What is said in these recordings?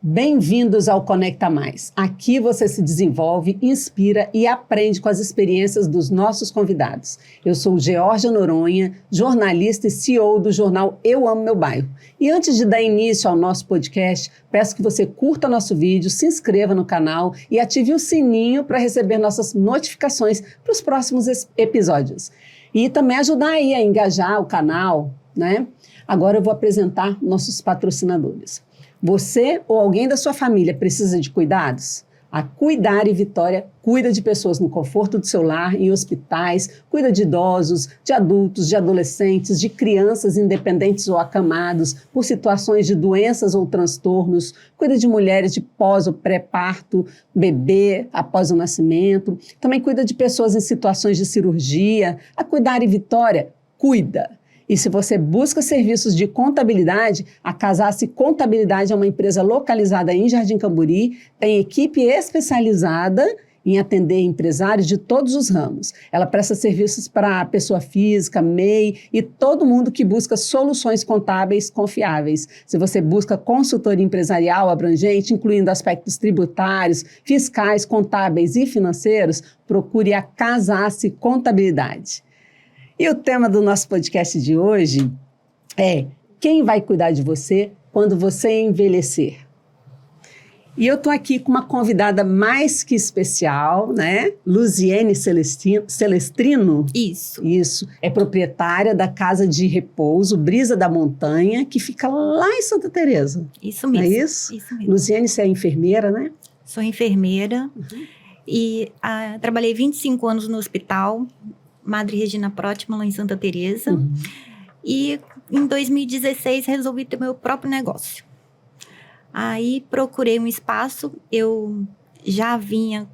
Bem-vindos ao Conecta Mais. Aqui você se desenvolve, inspira e aprende com as experiências dos nossos convidados. Eu sou Georgia Noronha, jornalista e CEO do jornal Eu Amo Meu Bairro. E antes de dar início ao nosso podcast, peço que você curta nosso vídeo, se inscreva no canal e ative o sininho para receber nossas notificações para os próximos episódios. E também ajudar aí a engajar o canal, né? Agora eu vou apresentar nossos patrocinadores. Você ou alguém da sua família precisa de cuidados? A Cuidar e Vitória cuida de pessoas no conforto do seu lar, em hospitais, cuida de idosos, de adultos, de adolescentes, de crianças independentes ou acamados, por situações de doenças ou transtornos, cuida de mulheres de pós ou pré-parto, bebê após o nascimento, também cuida de pessoas em situações de cirurgia. A Cuidar e Vitória cuida. E se você busca serviços de contabilidade, a Casassi Contabilidade é uma empresa localizada em Jardim Camburi, tem equipe especializada em atender empresários de todos os ramos. Ela presta serviços para pessoa física, MEI e todo mundo que busca soluções contábeis confiáveis. Se você busca consultoria empresarial abrangente, incluindo aspectos tributários, fiscais, contábeis e financeiros, procure a Casassi Contabilidade. E o tema do nosso podcast de hoje é: quem vai cuidar de você quando você envelhecer? E eu estou aqui com uma convidada mais que especial, né? Luziene Celestrino. Isso. É proprietária da Casa de Repouso Brisa da Montanha, que fica lá em Santa Teresa. Isso mesmo. Não é isso? Isso mesmo. Luziene, você é enfermeira, né? Sou enfermeira e trabalhei 25 anos no hospital Madre Regina Prótimo, lá em Santa Teresa. E em 2016 resolvi ter meu próprio negócio. Aí procurei um espaço, eu já vinha...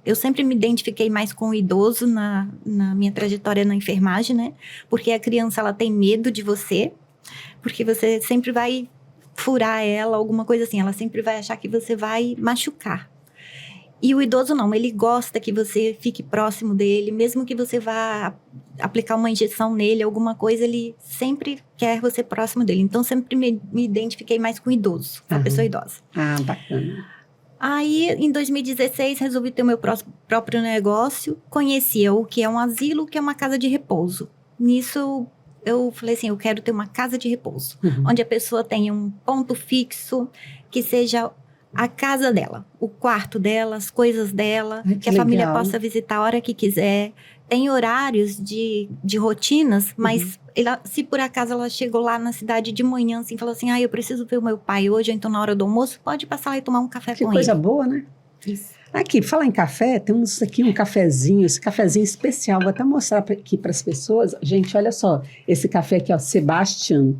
eu sempre me identifiquei mais com o idoso na minha trajetória na enfermagem, né? Porque a criança, ela tem medo de você, porque você sempre vai furar ela, alguma coisa assim. Ela sempre vai achar que você vai machucar. E o idoso não, ele gosta que você fique próximo dele, mesmo que você vá aplicar uma injeção nele, alguma coisa, ele sempre quer você próximo dele. Então, sempre me identifiquei mais com o idoso, com a pessoa idosa. Ah, bacana. Aí, em 2016, resolvi ter o meu próprio negócio, conhecia o que é um asilo, o que é uma casa de repouso. Nisso, eu falei assim, eu quero ter uma casa de repouso, onde a pessoa tenha um ponto fixo, que seja a casa dela, o quarto dela, as coisas dela, que a família possa visitar a hora que quiser. Tem horários de rotinas, mas se por acaso ela chegou lá na cidade de manhã, assim, falou assim, eu preciso ver o meu pai hoje, ou então na hora do almoço, pode passar lá e tomar um café com ele. Que coisa boa, né? Isso. Aqui, falar em café, temos aqui um cafezinho, esse cafezinho especial, vou até mostrar aqui para as pessoas. Gente, olha só, esse café aqui, ó, Sebastian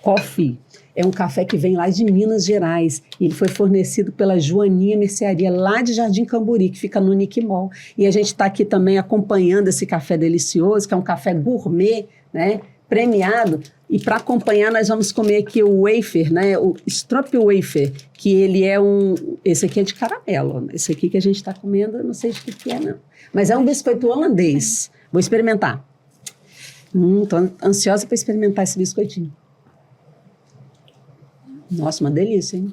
Coffee. É um café que vem lá de Minas Gerais. Ele foi fornecido pela Joaninha Mercearia, lá de Jardim Camburi, que fica no Nick Mall. E a gente está aqui também acompanhando esse café delicioso, que é um café gourmet, né? Premiado. E para acompanhar, nós vamos comer aqui o wafer, né? O Strop Wafer, que ele é esse aqui é de caramelo. Esse aqui que a gente está comendo, eu não sei de que é, não. Mas é um biscoito holandês. Vou experimentar. Estou ansiosa para experimentar esse biscoitinho. Nossa, uma delícia, hein?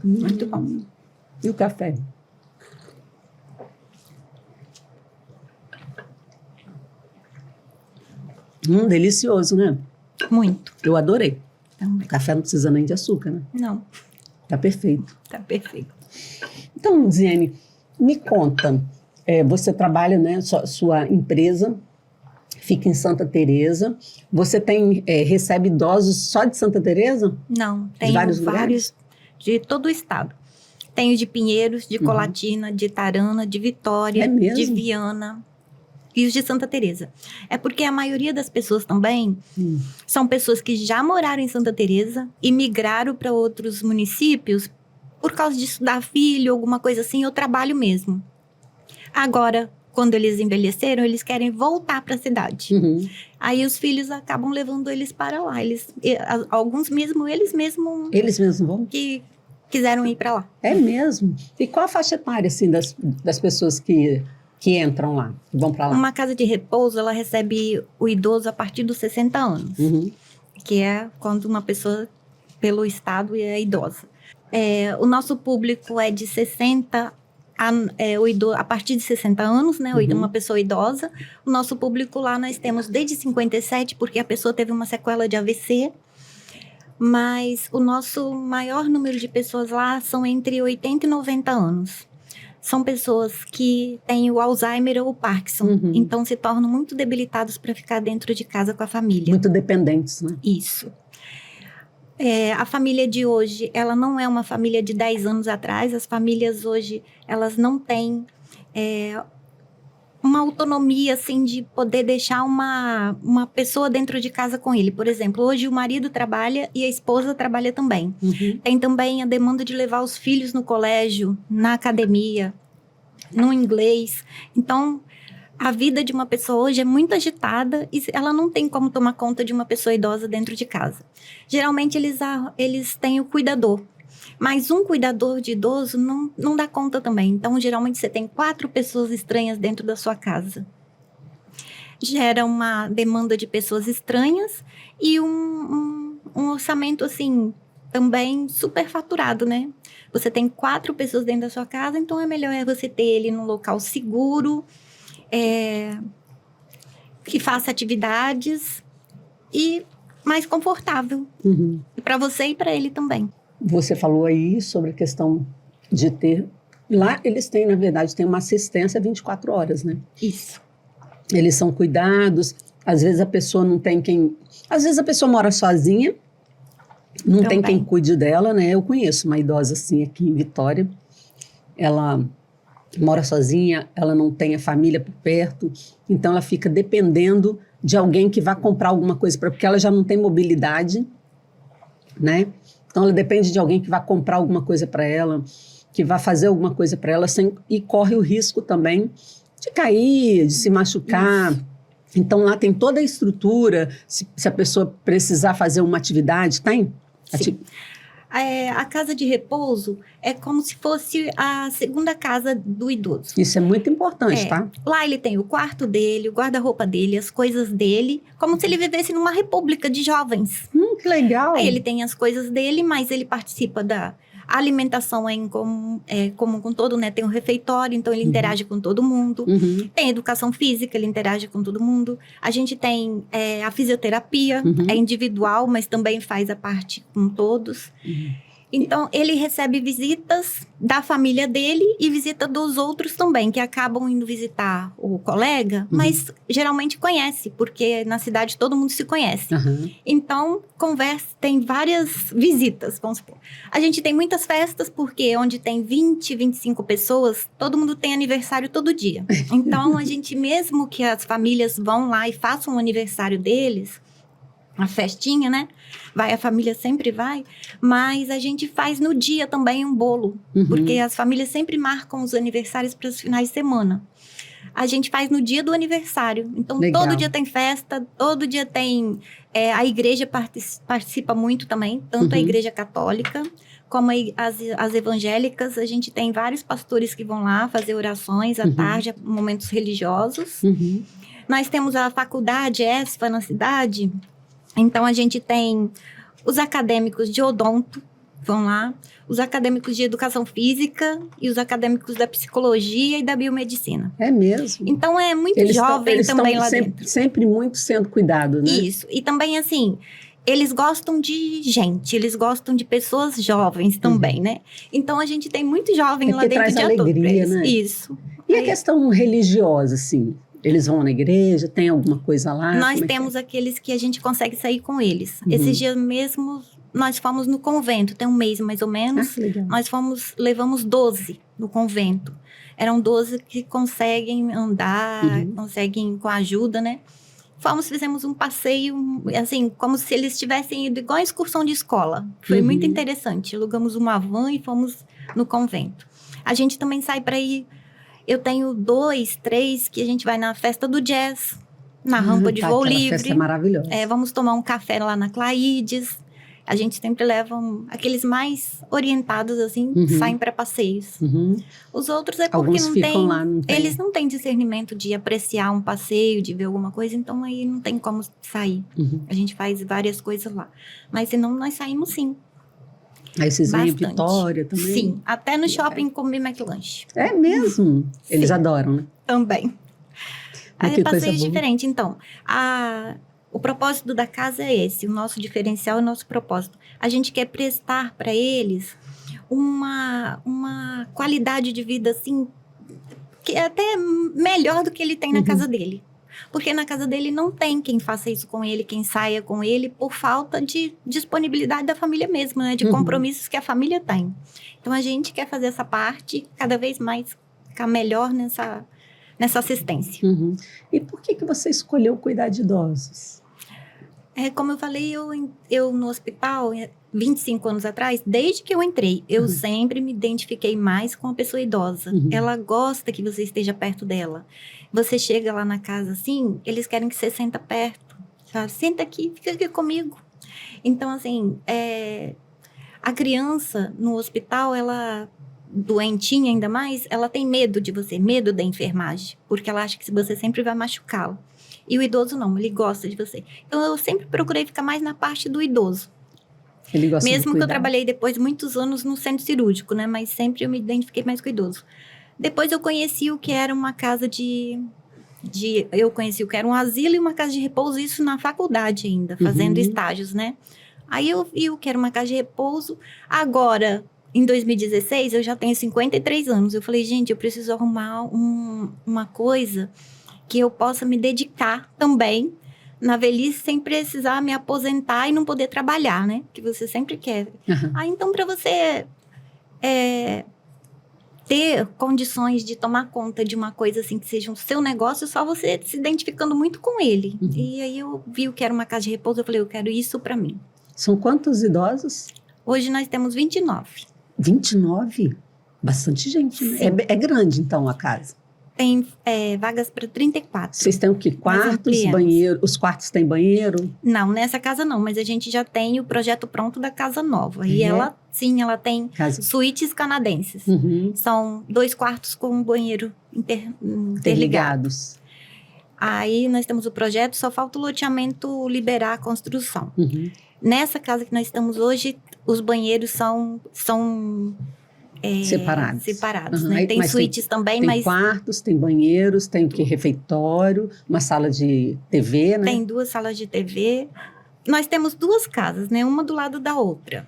Muito bom. E o café? Delicioso, né? Muito. Eu adorei. Também. O café não precisa nem de açúcar, né? Não. Tá perfeito. Tá perfeito. Então, Ziene, me conta. Você trabalha, né? Sua empresa fica em Santa Teresa. Você recebe idosos só de Santa Teresa? Não, tenho vários de todo o estado. Tenho de Pinheiros, de Colatina, de Tarana, de Vitória, de Viana e os de Santa Teresa. É porque a maioria das pessoas também são pessoas que já moraram em Santa Teresa e migraram para outros municípios por causa de estudar filho, alguma coisa assim, eu trabalho mesmo. Agora, quando eles envelheceram, eles querem voltar para a cidade. Aí os filhos acabam levando eles para lá. Alguns mesmo, eles mesmos... Eles mesmos vão? Que quiseram ir para lá. É mesmo? E qual a faixa etária, assim, das pessoas que entram lá, que vão para lá? Uma casa de repouso, ela recebe o idoso a partir dos 60 anos. Que é quando uma pessoa, pelo estado, é idosa. O nosso público é de 60 a partir de 60 anos, né? Uma pessoa idosa. O nosso público lá nós temos desde 57, porque a pessoa teve uma sequela de AVC. Mas o nosso maior número de pessoas lá são entre 80 e 90 anos. São pessoas que têm o Alzheimer ou o Parkinson. Então, se tornam muito debilitados para ficar dentro de casa com a família. Muito dependentes, né? Isso. A família de hoje, ela não é uma família de 10 anos atrás. As famílias hoje, elas não têm uma autonomia, assim, de poder deixar uma pessoa dentro de casa com ele. Por exemplo, hoje o marido trabalha e a esposa trabalha também. Tem também a demanda de levar os filhos no colégio, na academia, no inglês. Então, a vida de uma pessoa hoje é muito agitada e ela não tem como tomar conta de uma pessoa idosa dentro de casa. Geralmente, eles têm o cuidador. Mas um cuidador de idoso não dá conta também. Então, geralmente, você tem 4 pessoas estranhas dentro da sua casa. Gera uma demanda de pessoas estranhas e um orçamento, assim, também superfaturado, né? Você tem 4 pessoas dentro da sua casa, então é melhor você ter ele num local seguro, que faça atividades e mais confortável. Para você e para ele também. Você falou aí sobre a questão de ter... Lá eles têm, na verdade, tem uma assistência 24 horas, né? Isso. Eles são cuidados. Às vezes a pessoa não tem quem... Às vezes a pessoa mora sozinha, não tem quem cuide dela, né? Eu conheço uma idosa assim aqui em Vitória. Ela mora sozinha, ela não tem a família por perto, então ela fica dependendo de alguém que vá comprar alguma coisa para... Porque ela já não tem mobilidade, né? Então, ela depende de alguém que vá comprar alguma coisa para ela, que vá fazer alguma coisa para ela, e corre o risco também de cair, de se machucar. Isso. Então, lá tem toda a estrutura, se a pessoa precisar fazer uma atividade, tem? Sim. A casa de repouso é como se fosse a segunda casa do idoso. Isso é muito importante, tá? Lá ele tem o quarto dele, o guarda-roupa dele, as coisas dele, como se ele vivesse numa república de jovens. Que legal! Aí ele tem as coisas dele, mas ele participa da alimentação em comum com todo, né? Tem um refeitório, então ele interage com todo mundo. Tem educação física, ele interage com todo mundo. A gente tem a fisioterapia, é individual, mas também faz a parte com todos. Então, ele recebe visitas da família dele e visita dos outros também, que acabam indo visitar o colega, mas geralmente conhece, porque na cidade todo mundo se conhece. Então, tem várias visitas, vamos supor. A gente tem muitas festas, porque onde tem 20, 25 pessoas, todo mundo tem aniversário todo dia. Então, a gente, mesmo que as famílias vão lá e façam o aniversário deles, a festinha, né? A família sempre vai, mas a gente faz no dia também um bolo, porque as famílias sempre marcam os aniversários para os finais de semana. A gente faz no dia do aniversário, então todo dia tem festa, todo dia tem... a igreja participa muito também, tanto a igreja católica como as evangélicas. A gente tem vários pastores que vão lá fazer orações à tarde, momentos religiosos. Nós temos a faculdade ESFA na cidade. Então, a gente tem os acadêmicos de odonto, vão lá, os acadêmicos de educação física e os acadêmicos da psicologia e da biomedicina. É mesmo? Então, é muito jovem também lá dentro. Sempre muito sendo cuidado, né? Isso. E também, assim, eles gostam de gente, eles gostam de pessoas jovens também, né? Então, a gente tem muito jovem lá dentro de alegria, né? Isso. E a questão religiosa, assim? Eles vão na igreja, tem alguma coisa lá? Nós temos aqueles que a gente consegue sair com eles. Esses dias mesmo, nós fomos no convento, tem um mês mais ou menos. Nós levamos 12 no convento. Eram 12 que conseguem andar, conseguem com ajuda, né? Fizemos um passeio, assim, como se eles tivessem ido igual a excursão de escola. Foi muito interessante. Alugamos uma van e fomos no convento. A gente também sai para ir... Eu tenho 2, 3 que a gente vai na festa do jazz, na rampa de voo livre. Festa é maravilhosa. Vamos tomar um café lá na Claides. A gente sempre leva aqueles mais orientados, assim, saem para passeios. Os outros é porque não tem. Eles não têm discernimento de apreciar um passeio, de ver alguma coisa, então aí não tem como sair. A gente faz várias coisas lá. Mas senão nós saímos sim. Aí vocês vêm em Bastante. Vitória também? Sim, até no shopping comer McLanche. É mesmo? Eles Sim. adoram, né? Também. Ah, Aí que é coisa passeio boa. diferente. Então, o propósito da casa é esse, o nosso diferencial é o nosso propósito. A gente quer prestar para eles uma qualidade de vida, assim, que é até melhor do que ele tem na casa dele. Porque na casa dele não tem quem faça isso com ele, quem saia com ele, por falta de disponibilidade da família mesmo, né? De compromissos que a família tem. Então, a gente quer fazer essa parte cada vez mais ficar melhor nessa assistência. E por que você escolheu cuidar de idosos? Como eu falei, eu no hospital, 25 anos atrás, desde que eu entrei, eu sempre me identifiquei mais com a pessoa idosa. Ela gosta que você esteja perto dela. Você chega lá na casa assim, eles querem que você senta perto. Sabe? Senta aqui, fica aqui comigo. Então, assim, a criança no hospital, ela, doentinha ainda mais, ela tem medo de você, medo da enfermagem, porque ela acha que você sempre vai machucá-la. E o idoso não, ele gosta de você. Então, eu sempre procurei ficar mais na parte do idoso. Ele gosta Mesmo de que eu trabalhei depois de muitos anos no centro cirúrgico, né? Mas sempre eu me identifiquei mais com o idoso. Depois eu conheci o que era uma casa eu conheci o que era um asilo e uma casa de repouso, isso na faculdade ainda, fazendo estágios, né? Aí eu vi o que era uma casa de repouso. Agora, em 2016, eu já tenho 53 anos. Eu falei, gente, eu preciso arrumar uma coisa que eu possa me dedicar também na velhice sem precisar me aposentar e não poder trabalhar, né? Que você sempre quer. Então, para você ter condições de tomar conta de uma coisa assim que seja um seu negócio, só você se identificando muito com ele. E aí eu vi o que era uma casa de repouso, eu falei, eu quero isso para mim. São quantos idosos? Hoje nós temos 29. 29? Bastante gente, né? É grande, então, a casa. Tem vagas para 34. Vocês têm o quê? Quartos, banheiro? Os quartos têm banheiro? Não, nessa casa não, mas a gente já tem o projeto pronto da casa nova. E ela tem suítes canadenses. São 2 quartos com banheiro interligados. Aí nós temos o projeto, só falta o loteamento liberar a construção. Nessa casa que nós estamos hoje, os banheiros são separados, né? Tem suítes também, tem mas... Tem quartos, tem banheiros, tem o que? Refeitório, uma sala de TV, né? Tem 2 salas de TV. Nós temos 2 casas, né? Uma do lado da outra.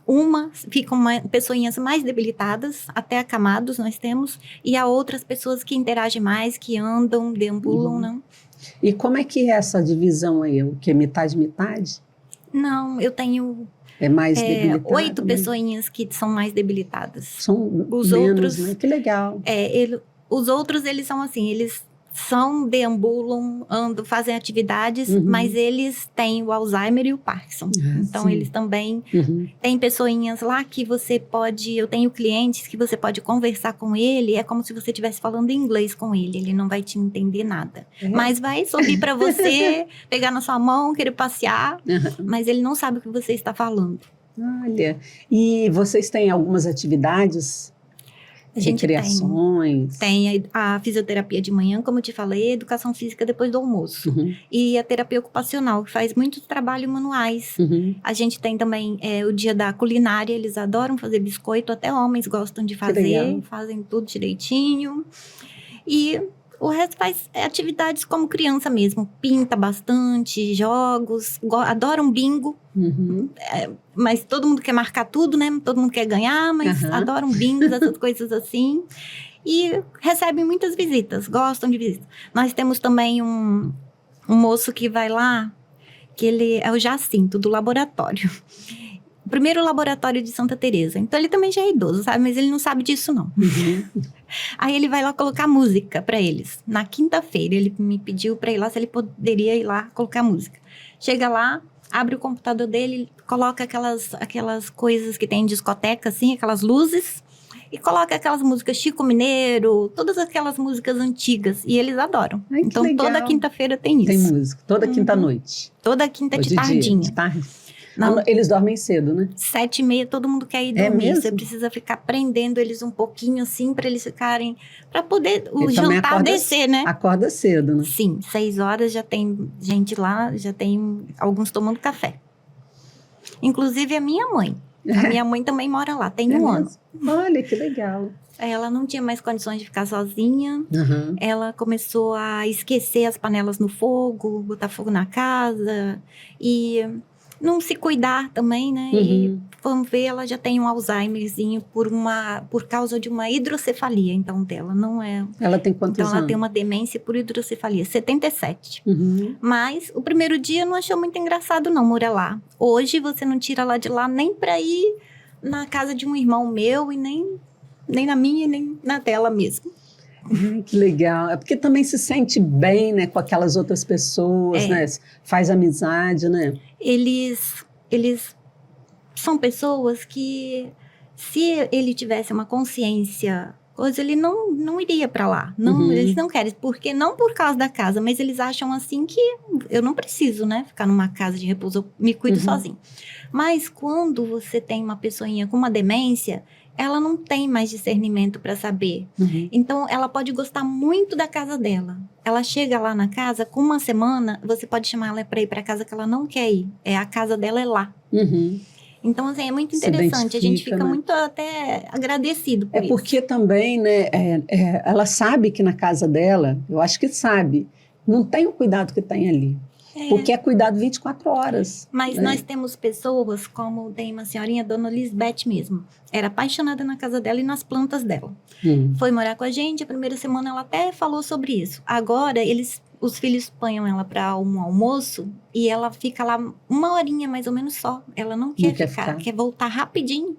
Uma ficam pessoinhas mais debilitadas, até acamados nós temos, e há outras pessoas que interagem mais, que andam, deambulam, né? E como é que é essa divisão aí? O que? Metade? Não, eu tenho... É mais debilitada? 8 pessoinhas que são mais debilitadas. São os menos, né? Que legal. Os outros, eles são assim, eles deambulam, andam, fazem atividades, mas eles têm o Alzheimer e o Parkinson. Então, eles também têm pessoinhas lá que você pode... Eu tenho clientes que você pode conversar com ele, é como se você estivesse falando inglês com ele, ele não vai te entender nada. Mas vai sorrir para você, pegar na sua mão, querer passear, mas ele não sabe o que você está falando. Olha, e vocês têm algumas atividades... A gente recreações. Tem a fisioterapia de manhã, como eu te falei, a educação física depois do almoço. E a terapia ocupacional, que faz muito trabalho manuais. Uhum. A gente tem também o dia da culinária, eles adoram fazer biscoito, até homens gostam de fazer, fazem tudo direitinho. E o resto faz atividades como criança mesmo, pinta bastante, jogos, adoram bingo. Uhum. Mas todo mundo quer marcar tudo, né? Todo mundo quer ganhar, mas adoram bingos, essas coisas assim. E recebem muitas visitas, gostam de visitas. Nós temos também um moço que vai lá, que ele é o Jacinto, do laboratório. O primeiro laboratório de Santa Teresa. Então, ele também já é idoso, sabe? Mas ele não sabe disso, não. Aí, ele vai lá colocar música para eles. Na quinta-feira, ele me pediu para ir lá, se ele poderia ir lá colocar música. Chega lá, abre o computador dele, coloca aquelas coisas que tem em discoteca, assim, aquelas luzes, e coloca aquelas músicas Chico Mineiro, todas aquelas músicas antigas, e eles adoram. Ai, então, legal. Toda quinta-feira tem isso. Tem música, toda quinta-noite. Toda quinta de tardinha. De tarde. Não. Eles dormem cedo, né? 7h30, todo mundo quer ir dormir. Você precisa ficar prendendo eles um pouquinho, assim, para eles ficarem... Para poder o jantar descer, né? Acorda cedo, né? Sim, 6 horas já tem gente lá, já tem alguns tomando café. Inclusive a minha mãe. A minha mãe também mora lá, tem um ano. Olha, que legal. Ela não tinha mais condições de ficar sozinha. Uhum. Ela começou a esquecer as panelas no fogo, botar fogo na casa e não se cuidar também, né? Uhum. E vamos ver, ela já tem um Alzheimerzinho por causa de uma hidrocefalia, então dela não é. Ela tem quantos então anos? Ela tem uma demência por hidrocefalia, 77. Uhum. Mas o primeiro dia não achou muito engraçado não morar lá. Hoje você não tira ela de lá nem para ir na casa de um irmão meu e nem na minha, nem na dela mesmo. Que legal. É porque também se sente bem, né, com aquelas outras pessoas, né? Faz amizade, né? Eles são pessoas que, se ele tivesse uma consciência, ele não iria para lá. Não, eles não querem, porque não por causa da casa, mas eles acham assim que eu não preciso, né, ficar numa casa de repouso, eu me cuido sozinho. Mas quando você tem uma pessoinha com uma demência, ela não tem mais discernimento para saber. Então, ela pode gostar muito da casa dela. Ela chega lá na casa, com uma semana, você pode chamar ela para ir para casa que ela não quer ir. A casa dela é lá. Então, assim, é muito interessante. A gente fica, né, muito até agradecido por isso. Porque também, né, ela sabe que na casa dela, eu acho que sabe, não tem o cuidado que tem ali. Porque é cuidado 24 horas. Mas nós temos pessoas, como tem uma senhorinha, Dona Lisbeth mesmo. Era apaixonada na casa dela e nas plantas dela. Foi morar com a gente, a primeira semana ela até falou sobre isso. Agora, os filhos ponham ela para um almoço e ela fica lá 1 horinha mais ou menos só. Ela não quer ficar, quer voltar rapidinho.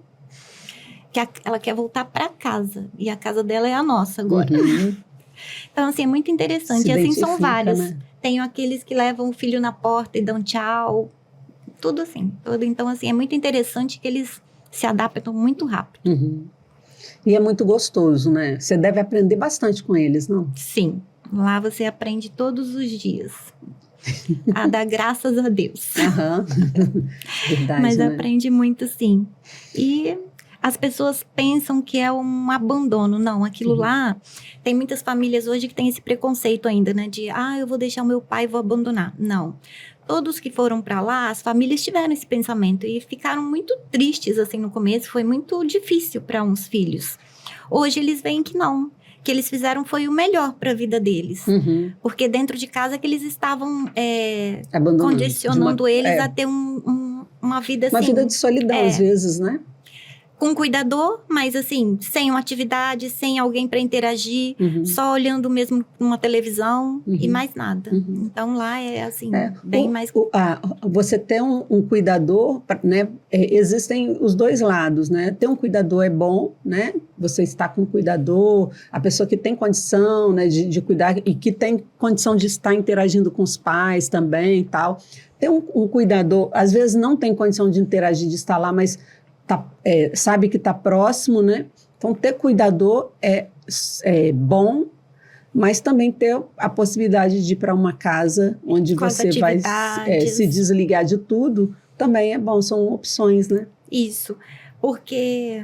Ela quer voltar para casa. E a casa dela é a nossa agora. Então, assim, é muito interessante. E assim são vários. Né? Tenho aqueles que levam o filho na porta e dão tchau. Tudo assim. Então, assim, é muito interessante que eles se adaptam muito rápido. E é muito gostoso, né? Você deve aprender bastante com eles, não? Sim. Lá você aprende todos os dias. A dar graças a Deus. Verdade, mas né? Aprende muito, sim. E as pessoas pensam que é um abandono. Não, aquilo lá... Tem muitas famílias hoje que têm esse preconceito ainda, né? De, eu vou deixar o meu pai e vou abandonar. Não. Todos que foram para lá, as famílias tiveram esse pensamento e ficaram muito tristes, assim, no começo. Foi muito difícil para uns filhos. Hoje eles veem que não. Que eles fizeram foi o melhor para a vida deles. Porque dentro de casa que eles estavam condicionando eles a ter uma vida assim... Uma vida de solidão, às vezes, né? Com cuidador, mas assim, sem uma atividade, sem alguém para interagir, só olhando mesmo uma televisão e mais nada. Então lá é assim, bem mais... Você ter um cuidador, né? Existem os dois lados, né? Ter um cuidador é bom, né? Você está com um cuidador, a pessoa que tem condição, né, de cuidar e que tem condição de estar interagindo com os pais também e tal. Ter um cuidador, às vezes não tem condição de interagir, de estar lá, mas... sabe que está próximo, né? Então, ter cuidador é bom, mas também ter a possibilidade de ir para uma casa onde você vai se desligar de tudo, também é bom, são opções, né? Isso, porque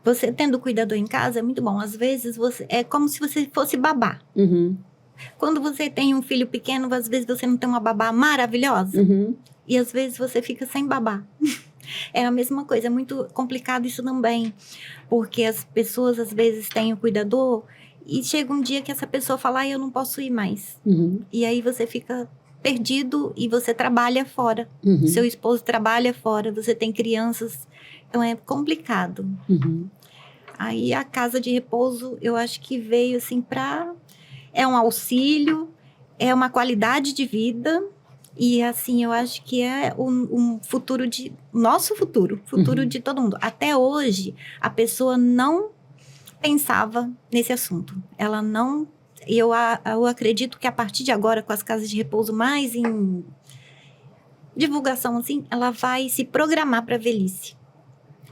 você tendo cuidador em casa é muito bom. Às vezes, é como se você fosse babá. Quando você tem um filho pequeno, às vezes você não tem uma babá maravilhosa. E às vezes você fica sem babá. É a mesma coisa, é muito complicado isso também, porque as pessoas às vezes têm o cuidador e chega um dia que essa pessoa fala, eu não posso ir mais. E aí você fica perdido e você trabalha fora. Seu esposo trabalha fora, você tem crianças, então é complicado. Aí a casa de repouso, eu acho que veio assim é um auxílio, é uma qualidade de vida. E assim, eu acho que é um futuro nosso futuro de todo mundo. Até hoje, a pessoa não pensava nesse assunto. Ela não... Eu acredito que a partir de agora, com as casas de repouso mais em divulgação, assim, ela vai se programar para a velhice.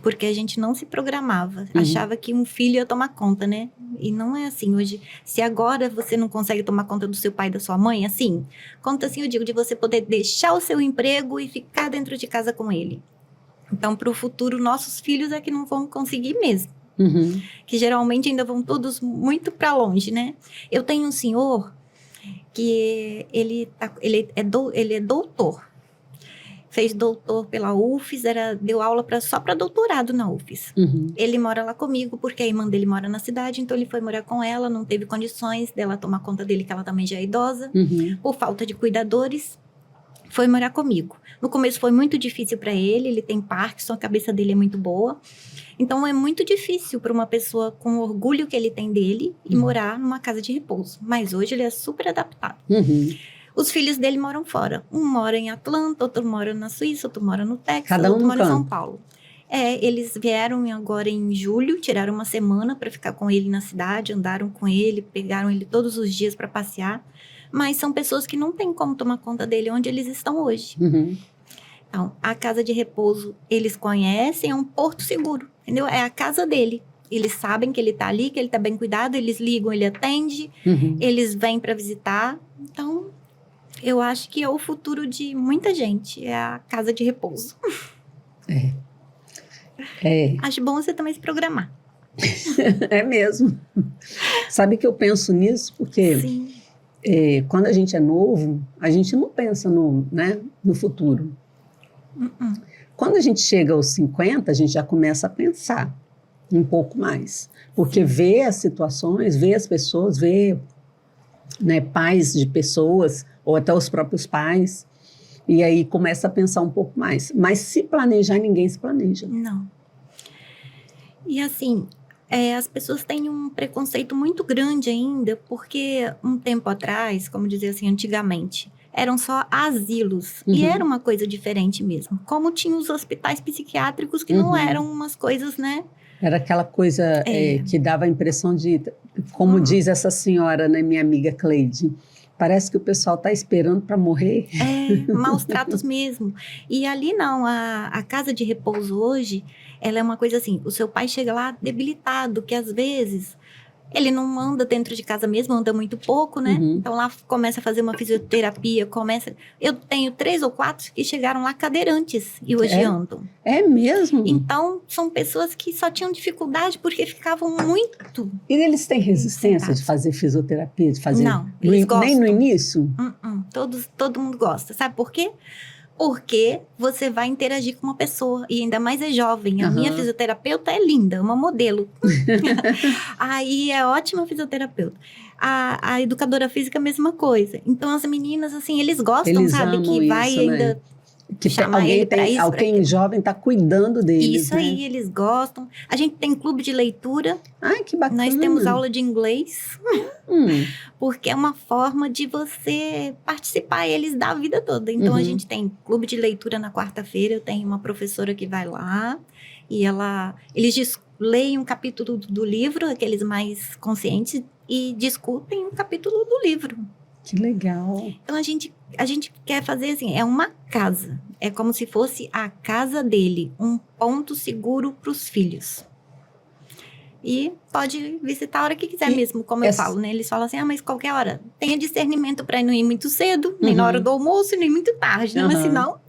Porque a gente não se programava. Achava que um filho ia tomar conta, né? E não é assim hoje. Se agora você não consegue tomar conta do seu pai e da sua mãe, assim, conta assim, eu digo, de você poder deixar o seu emprego e ficar dentro de casa com ele. Então, para o futuro, nossos filhos é que não vão conseguir mesmo. Que geralmente ainda vão todos muito para longe, né? Eu tenho um senhor que ele é doutor. fez doutor pela UFES, deu aula só para doutorado na UFES. Ele mora lá comigo, porque a irmã dele mora na cidade, então ele foi morar com ela, não teve condições dela tomar conta dele, que ela também já é idosa, por falta de cuidadores, foi morar comigo. No começo foi muito difícil para ele tem Parkinson, a cabeça dele é muito boa, então é muito difícil para uma pessoa com o orgulho que ele tem dele e morar numa casa de repouso, mas hoje ele é super adaptado. Os filhos dele moram fora. Um mora em Atlanta, outro mora na Suíça, outro mora no Texas, outro mora em São Paulo. Eles vieram agora em julho, tiraram uma semana para ficar com ele na cidade, andaram com ele, pegaram ele todos os dias para passear. Mas são pessoas que não têm como tomar conta dele onde eles estão hoje. Então, a casa de repouso, eles conhecem, é um porto seguro, entendeu? É a casa dele. Eles sabem que ele está ali, que ele está bem cuidado, eles ligam, ele atende, eles vêm para visitar. Então, eu acho que é o futuro de muita gente, é a casa de repouso. Acho bom você também se programar. É mesmo. Sabe que eu penso nisso porque quando a gente é novo, a gente não pensa no futuro. Quando a gente chega aos 50, a gente já começa a pensar um pouco mais. Porque vê as situações, vê as pessoas, vê pais de pessoas, ou até os próprios pais, e aí começa a pensar um pouco mais. Mas se planejar, ninguém se planeja. Não. E assim, as pessoas têm um preconceito muito grande ainda, porque um tempo atrás, como dizer assim, antigamente, eram só asilos, e era uma coisa diferente mesmo. Como tinha os hospitais psiquiátricos, que não eram umas coisas, né? Era aquela coisa que dava a impressão de, como diz essa senhora, minha amiga Cleide, parece que o pessoal está esperando para morrer. Maus tratos mesmo. E ali não, a casa de repouso hoje, ela é uma coisa assim, o seu pai chega lá debilitado, que às vezes ele não anda dentro de casa mesmo, anda muito pouco, né? Então lá começa a fazer uma fisioterapia, Eu tenho 3 ou 4 que chegaram lá cadeirantes e hoje andam. É mesmo? Então, são pessoas que só tinham dificuldade porque ficavam muito... E eles têm resistência de fazer fisioterapia, de fazer... Não, eles gostam. Nem no início? Todo mundo gosta. Sabe por quê? Porque você vai interagir com uma pessoa, e ainda mais é jovem. A minha fisioterapeuta é linda, uma modelo. Aí é ótima fisioterapeuta. A educadora física, a mesma coisa. Então, as meninas, assim, eles gostam, sabe? Que isso, vai ainda... Que alguém jovem está cuidando deles. Isso aí, eles gostam. A gente tem clube de leitura. Ai, que bacana. Nós temos aula de inglês. Porque é uma forma de você participar eles da vida toda. Então, a gente tem clube de leitura na quarta-feira. Eu tenho uma professora que vai lá. E eles leem um capítulo do livro, aqueles mais conscientes, e discutem um capítulo do livro. Que legal. Então, a gente quer fazer assim, é uma casa. É como se fosse a casa dele, um ponto seguro para os filhos. E pode visitar a hora que quiser mesmo, como eu falo, né? Eles falam assim, mas qualquer hora. Tenha discernimento para não ir muito cedo, nem na hora do almoço, nem muito tarde, né? Mas senão...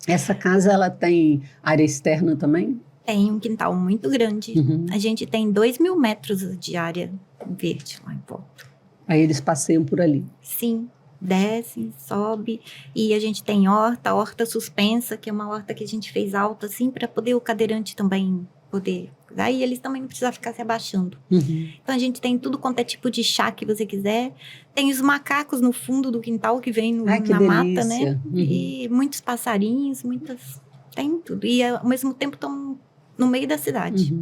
Essa casa, ela tem área externa também? Tem um quintal muito grande. A gente tem 2.000 metros de área verde lá em volta. Aí eles passeiam por ali? Sim, desce, sobe. E a gente tem horta suspensa, que é uma horta que a gente fez alta, assim, para poder o cadeirante também poder... Aí eles também não precisam ficar se abaixando. Então, a gente tem tudo quanto é tipo de chá que você quiser. Tem os macacos no fundo do quintal que vem na mata, né? E muitos passarinhos, tem tudo. E, ao mesmo tempo, estão no meio da cidade.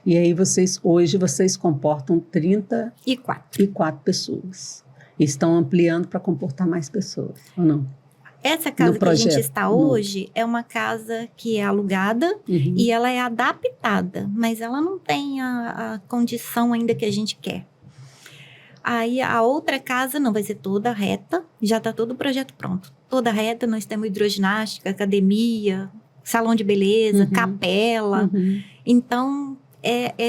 E aí, hoje, vocês comportam 34 pessoas. Estão ampliando para comportar mais pessoas, ou não? Essa casa que a gente está hoje é uma casa que é alugada e ela é adaptada, mas ela não tem a condição ainda que a gente quer. Aí a outra casa não vai ser toda reta, já está todo o projeto pronto. Toda reta, nós temos hidroginástica, academia, salão de beleza, capela. Então,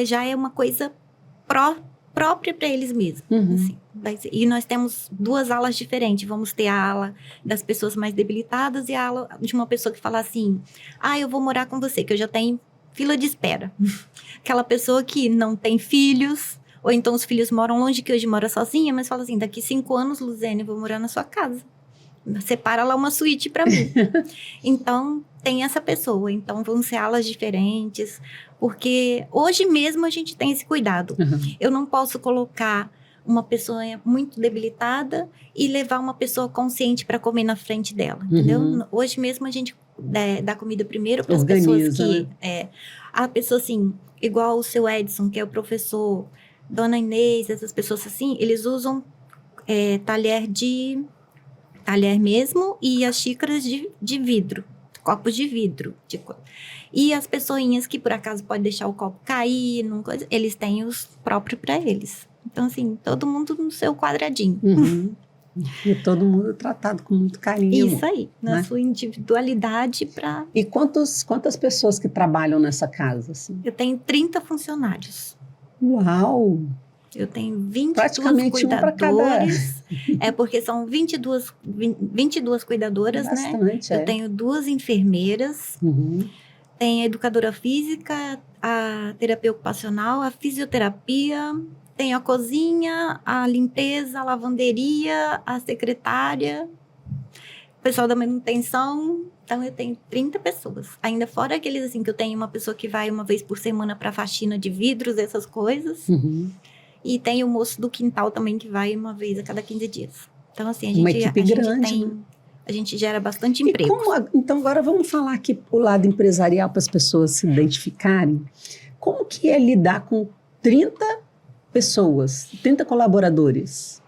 já é uma coisa própria para eles mesmos. Assim. E nós temos 2 alas diferentes. Vamos ter a ala das pessoas mais debilitadas e a ala de uma pessoa que fala assim, eu vou morar com você, que eu já tenho fila de espera. Aquela pessoa que não tem filhos, ou então os filhos moram longe, que hoje mora sozinha, mas fala assim, daqui 5 anos, Luzene, eu vou morar na sua casa. separa lá uma suíte para mim. Então, tem essa pessoa. Então, vão ser alas diferentes. Porque hoje mesmo a gente tem esse cuidado. Eu não posso colocar uma pessoa muito debilitada e levar uma pessoa consciente para comer na frente dela, entendeu? Hoje mesmo a gente dá comida primeiro para as pessoas que... né? A pessoa assim, igual o seu Edson, que é o professor, Dona Inês, essas pessoas assim, eles usam talher mesmo e as xícaras de vidro, copos de vidro. E as pessoinhas que por acaso pode deixar o copo cair, eles têm os próprios para eles. Então, assim, todo mundo no seu quadradinho. E todo mundo tratado com muito carinho. Isso aí, na sua individualidade para... E quantas pessoas que trabalham nessa casa? Assim? Eu tenho 30 funcionários. Uau! Eu tenho 22 praticamente cuidadores. Porque são 22 cuidadoras, bastante, né? Eu tenho 2 enfermeiras. Tem a educadora física, a terapia ocupacional, a fisioterapia... Tem a cozinha, a limpeza, a lavanderia, a secretária, o pessoal da manutenção. Então, eu tenho 30 pessoas. Ainda fora aqueles, assim, que eu tenho uma pessoa que vai uma vez por semana para faxina de vidros, essas coisas. E tem o moço do quintal também, que vai uma vez a cada 15 dias. Então, assim, a gente gera bastante emprego. Então, agora vamos falar aqui o lado empresarial para as pessoas se identificarem. Como que é lidar com 30 pessoas, 30 colaboradores?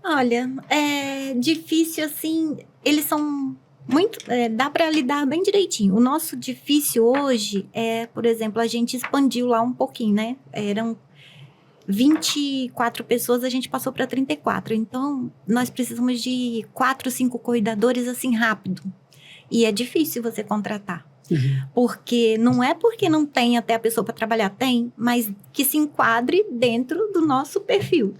Olha, é difícil assim, eles são muito, dá para lidar bem direitinho. O nosso difícil hoje por exemplo, a gente expandiu lá um pouquinho, né? Eram 24 pessoas, a gente passou para 34. Então, nós precisamos de 4, 5 cuidadores assim rápido. E é difícil você contratar. Porque não é porque não tem até a pessoa para trabalhar, tem, mas que se enquadre dentro do nosso perfil.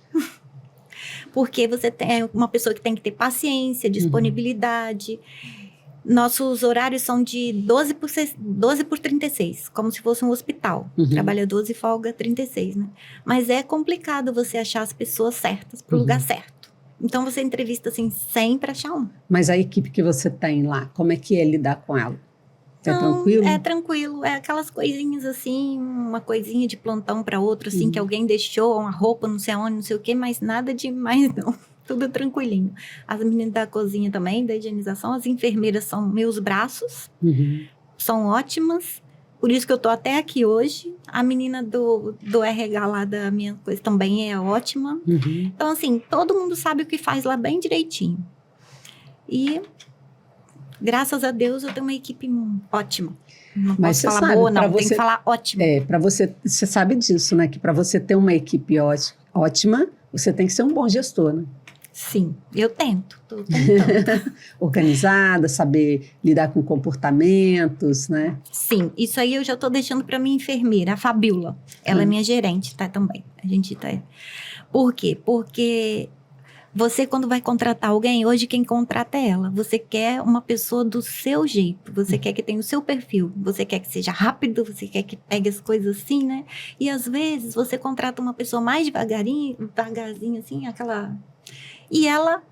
Porque você tem uma pessoa que tem que ter paciência, disponibilidade. Nossos horários são de 12 por 36, como se fosse um hospital. Trabalha 12 e folga 36, né? Mas é complicado você achar as pessoas certas para o lugar certo. Então, você entrevista assim, sempre achar uma. Mas a equipe que você tem lá, como é que é lidar com ela? Tranquilo? É tranquilo, é aquelas coisinhas assim, uma coisinha de plantão para outro, assim, que alguém deixou, uma roupa, não sei aonde, não sei o quê, mas nada demais não, tudo tranquilinho. As meninas da cozinha também, da higienização, as enfermeiras são meus braços, são ótimas, por isso que eu tô até aqui hoje. A menina do RH lá da minha coisa também é ótima. Então, assim, todo mundo sabe o que faz lá bem direitinho. E... graças a Deus, eu tenho uma equipe ótima. Não posso falar boa, não. Tem que falar ótima. Você sabe disso, né? Que para você ter uma equipe ótima, você tem que ser um bom gestor, né? Sim, eu tento. Tô tentando. Organizada, saber lidar com comportamentos, né? Sim, isso aí eu já tô deixando para minha enfermeira, a Fabiola. Ela é minha gerente, tá? Também. A gente tá... Por quê? Porque... você, quando vai contratar alguém, hoje quem contrata é ela. Você quer uma pessoa do seu jeito. Você quer que tenha o seu perfil. Você quer que seja rápido. Você quer que pegue as coisas assim, né? E às vezes você contrata uma pessoa mais devagarzinho, assim, aquela... E ela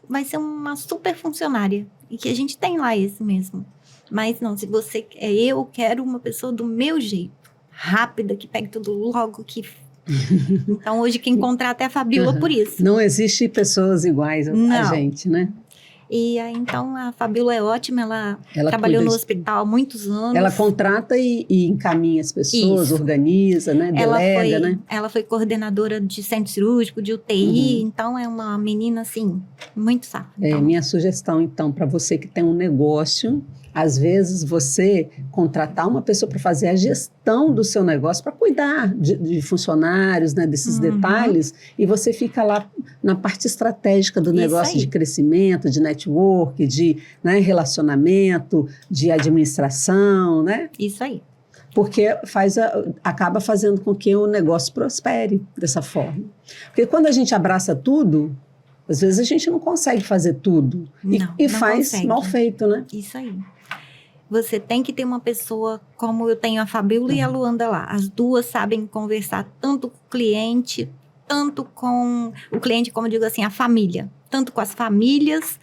vai ser uma super funcionária. E que a gente tem lá esse mesmo. Mas não, se você... eu quero uma pessoa do meu jeito. Rápida, que pegue tudo logo, que... Então, hoje quem contrata é a Fabiola por isso. Não existe pessoas iguais a gente, né? E aí, então, a Fabiola é ótima, ela trabalhou no hospital há muitos anos. Ela contrata e encaminha as pessoas, organiza, né? Delega, né? Ela foi coordenadora de centro cirúrgico, de UTI, então é uma menina, assim, muito safada. Então. Minha sugestão, então, para você que tem um negócio... às vezes, você contratar uma pessoa para fazer a gestão do seu negócio, para cuidar de funcionários, né, desses detalhes, e você fica lá na parte estratégica do negócio, de crescimento, de network, de relacionamento, de administração, né? Isso aí. Porque acaba fazendo com que o negócio prospere dessa forma. Porque quando a gente abraça tudo, às vezes a gente não consegue fazer tudo. E faz consegue. Mal feito, né? Isso aí. Você tem que ter uma pessoa, como eu tenho a Fabiola e a Luanda lá. As duas sabem conversar tanto com o cliente, tanto com o cliente, como eu digo assim, a família. tanto com as famílias,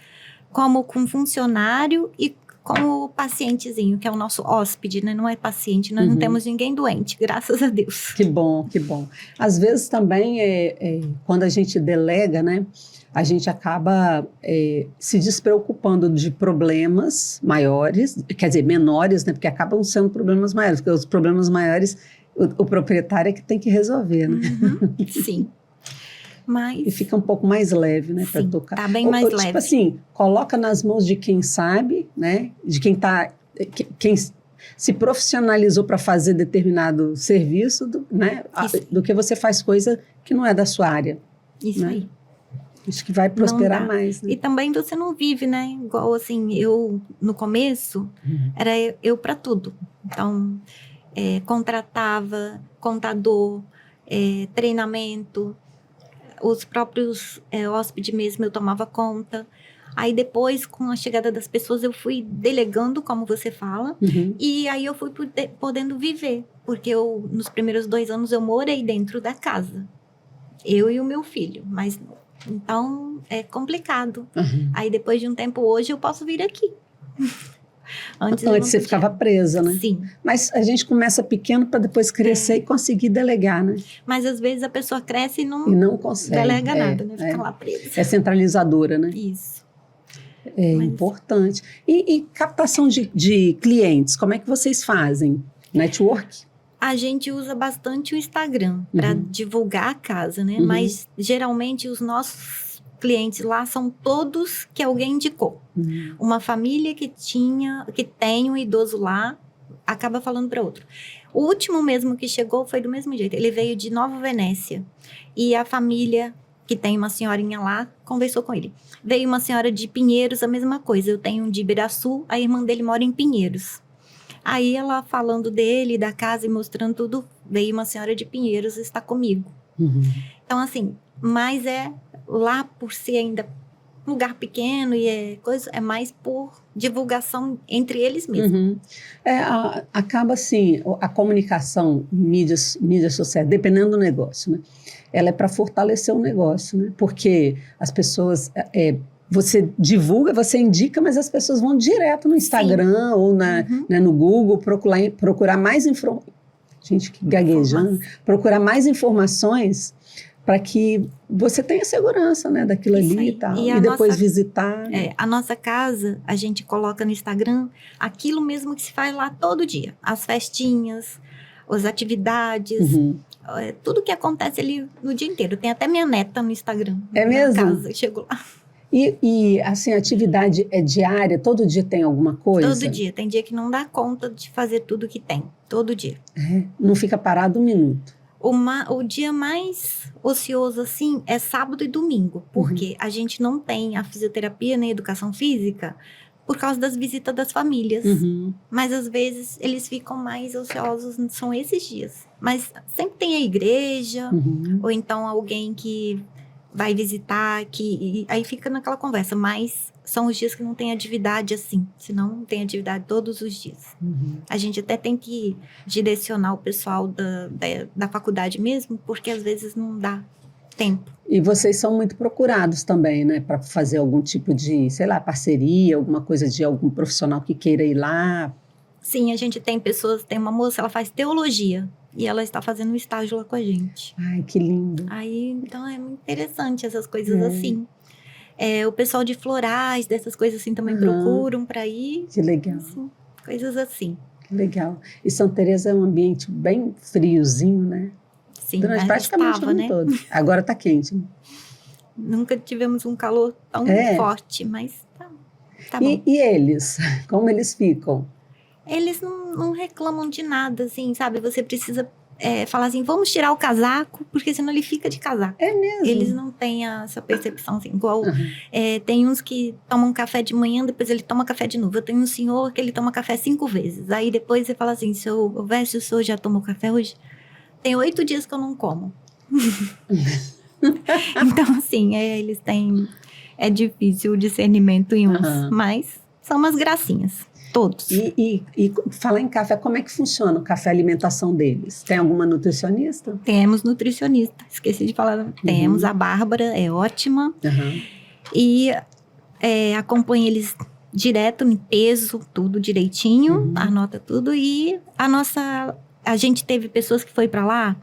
como com o funcionário e com o pacientezinho, que é o nosso hóspede, né? Não é paciente, nós não temos ninguém doente, graças a Deus. Que bom, que bom. Às vezes também, quando a gente delega, né? A gente acaba se despreocupando de problemas maiores, quer dizer, menores, né? Porque acabam sendo problemas maiores, porque os problemas maiores, o proprietário é que tem que resolver, né? Sim. Mas... E fica um pouco mais leve, né, para tocar. Tá bem mais leve. Tipo assim, coloca nas mãos de quem sabe, né, de quem se profissionalizou para fazer determinado serviço, né, do que você faz coisa que não é da sua área. Isso, né? Aí. Acho que vai prosperar mais, né? E também você não vive, né, igual assim, eu no começo, era eu para tudo. Então, contratava contador, treinamento, os próprios hóspedes mesmo eu tomava conta. Aí depois, com a chegada das pessoas, eu fui delegando, como você fala, e aí eu fui podendo viver, porque nos primeiros 2 anos eu morei dentro da casa, eu e o meu filho, mas então é complicado. Aí depois de um tempo, hoje eu posso vir aqui. Antes você ficava presa, né? Sim. Mas a gente começa pequeno para depois crescer e conseguir delegar, né? Mas às vezes a pessoa cresce e não consegue. Delega nada, né? Fica lá presa. É centralizadora, né? Isso. Importante. E captação de clientes, como é que vocês fazem? Network? A gente usa bastante o Instagram para divulgar a casa, né? Mas geralmente os nossos clientes lá são todos que alguém indicou. Uma família que tem um idoso lá, acaba falando para outro. O último mesmo que chegou foi do mesmo jeito. Ele veio de Nova Venécia. E a família, que tem uma senhorinha lá, conversou com ele. Veio uma senhora de Pinheiros, a mesma coisa. Eu tenho um de Ibiraçu, a irmã dele mora em Pinheiros. Aí ela falando dele, da casa e mostrando tudo, veio uma senhora de Pinheiros está comigo. Então, assim, mas lá por ser ainda um lugar pequeno e é mais por divulgação entre eles mesmos. Acaba assim, a comunicação em mídias sociais, dependendo do negócio, né? Ela é para fortalecer o negócio, né? Porque as pessoas... você divulga, você indica, mas as pessoas vão direto no Instagram ou né, no Google procurar mais informações. Gente, que gaguejando. Procurar mais informações para que você tenha segurança, né, daquilo ali e tal. E depois visitar. A nossa casa, a gente coloca no Instagram aquilo mesmo que se faz lá todo dia. As festinhas, as atividades, tudo que acontece ali no dia inteiro. Tem até minha neta no Instagram. É mesmo? Casa, chegou lá. E assim, a atividade é diária? Todo dia tem alguma coisa? Todo dia. Tem dia que não dá conta de fazer tudo que tem. Todo dia. Não fica parado um minuto? O dia mais ocioso, assim, é sábado e domingo. Porque a gente não tem a fisioterapia nem a educação física por causa das visitas das famílias. Mas, às vezes, eles ficam mais ociosos, são esses dias. Mas sempre tem a igreja, ou então alguém que vai visitar, aí fica naquela conversa. Mas são os dias que não tem atividade assim, senão tem atividade todos os dias. A gente até tem que direcionar o pessoal da faculdade mesmo, porque às vezes não dá tempo. E vocês são muito procurados também, né, para fazer algum tipo de, sei lá, parceria, alguma coisa de algum profissional que queira ir lá? Sim, a gente tem uma moça, ela faz teologia. E ela está fazendo um estágio lá com a gente. Ai, que lindo. Aí, então, é muito interessante essas coisas assim. O pessoal de florais, dessas coisas assim, também procuram para ir. Que legal. Assim, coisas assim. Que legal. E Santa Teresa é um ambiente bem friozinho, né? Sim, durante praticamente o ano todo. Agora está quente. Né? Nunca tivemos um calor tão forte, mas tá bom. E eles? Como eles ficam? Eles não reclamam de nada, assim, sabe? Você precisa falar assim, vamos tirar o casaco, porque senão ele fica de casaco. É mesmo? Eles não têm essa percepção, assim, igual... tem uns que tomam café de manhã, depois ele toma café de novo. Eu tenho um senhor que ele toma café 5 vezes. Aí depois você fala assim, se o senhor já tomou café hoje? Tem 8 dias que eu não como. Então, assim, eles têm... É difícil o discernimento em uns, mas são umas gracinhas. Todos. E falar em café, como é que funciona o café, a alimentação deles? Tem alguma nutricionista? Temos nutricionista, esqueci de falar. Temos a Bárbara, é ótima. E acompanho eles direto, em peso, tudo direitinho, anota tudo. E a gente teve pessoas que foi para lá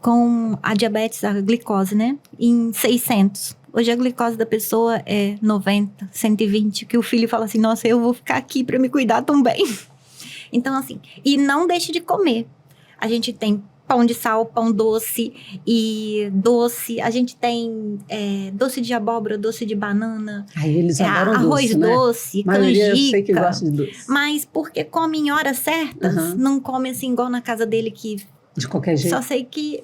com a diabetes, a glicose, né? Em 600. Hoje a glicose da pessoa é 90, 120, que o filho fala assim, nossa, eu vou ficar aqui para me cuidar também. Então, assim, e não deixe de comer. A gente tem pão de sal, pão doce e doce. A gente tem doce de abóbora, doce de banana. Eles adoram arroz doce, né? doce, Maioria canjica. Eu sei que gosta de doce. Mas porque come em horas certas, não come assim igual na casa dele que... De qualquer jeito. Só sei que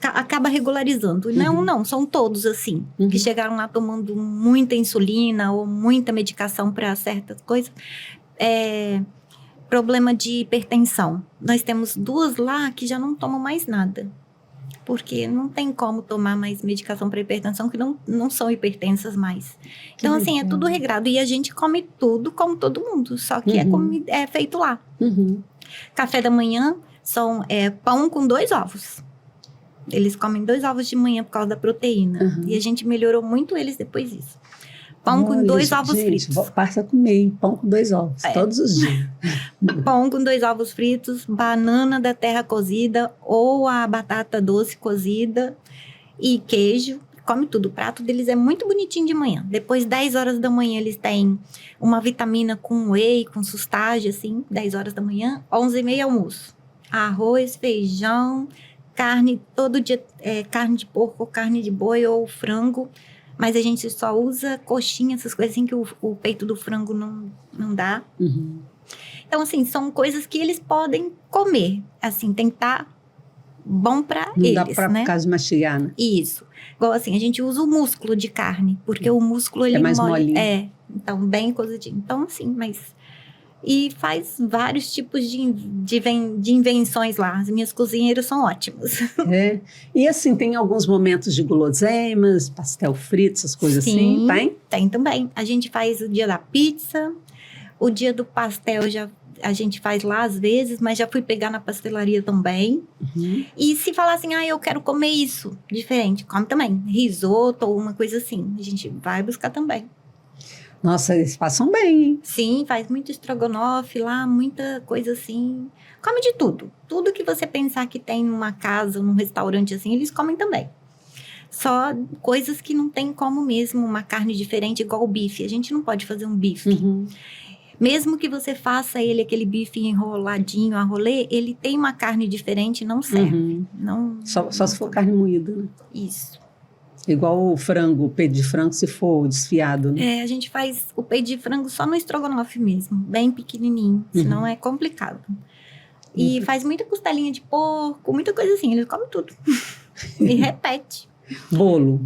acaba regularizando. Não, são todos assim. Que chegaram lá tomando muita insulina ou muita medicação para certas coisas. Problema de hipertensão. Nós temos 2 lá que já não tomam mais nada. Porque não tem como tomar mais medicação para hipertensão, que não são hipertensas mais. Então, assim, é tudo regrado. E a gente come tudo como todo mundo. Só que é feito lá. Café da manhã são pão com 2 ovos. Eles comem 2 ovos de manhã por causa da proteína. E a gente melhorou muito eles depois disso. Pão com 2 ovos fritos. Passa a comer pão com 2 ovos, todos os dias. Pão com 2 ovos fritos, banana da terra cozida ou a batata doce cozida e queijo. Come tudo. O prato deles é muito bonitinho de manhã. Depois, 10 horas da manhã, eles têm uma vitamina com whey, com sustagem, assim, 10 horas da manhã. 11h30, almoço. Arroz, feijão, carne, todo dia, carne de porco, carne de boi ou frango. Mas a gente só usa coxinha, essas coisas assim que o peito do frango não dá. Então, assim, são coisas que eles podem comer. Assim, tem que estar bom para eles, Não dá pra, né? Por causa de mastigar, né? Isso. Igual assim, a gente usa o músculo de carne, porque o músculo, ele mais molinho. Então, bem cozidinho. Então, assim, mas... E faz vários tipos de invenções lá. As minhas cozinheiras são ótimas. E assim, tem alguns momentos de guloseimas, pastel frito, essas coisas assim, tem? Tem também. A gente faz o dia da pizza, o dia do pastel a gente faz lá às vezes, mas já fui pegar na pastelaria também. E se falar assim, eu quero comer isso diferente, come também. Risoto ou uma coisa assim, a gente vai buscar também. Nossa, eles passam bem, hein? Sim, faz muito estrogonofe lá, muita coisa assim. Come de tudo. Tudo que você pensar que tem numa casa, num restaurante assim, eles comem também. Só coisas que não tem como mesmo, uma carne diferente igual o bife. A gente não pode fazer um bife. Mesmo que você faça aquele bife enroladinho, a rolê, ele tem uma carne diferente, não serve. Só se for carne moída, né? Isso. Igual o frango, o peito de frango, se for desfiado, né? A gente faz o peito de frango só no estrogonofe mesmo, bem pequenininho, senão é complicado. E faz muita costelinha de porco, muita coisa assim, eles comem tudo. E repete. Bolo.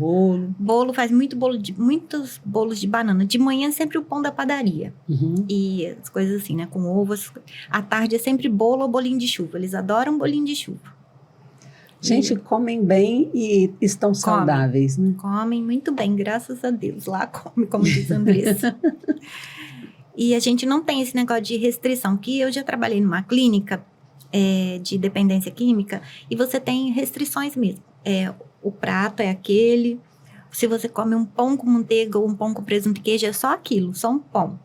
Bolo, faz muitos bolos de banana. De manhã é sempre o pão da padaria. E as coisas assim, né, com ovos. À tarde é sempre bolo ou bolinho de chuva. Eles adoram bolinho de chuva. Gente, comem bem e estão saudáveis, né? Comem muito bem, graças a Deus. Lá come, como diz a Andressa. E a gente não tem esse negócio de restrição, que eu já trabalhei numa clínica de dependência química e você tem restrições mesmo. O prato é aquele, se você come um pão com manteiga ou um pão com presunto e queijo, é só aquilo, só um pão.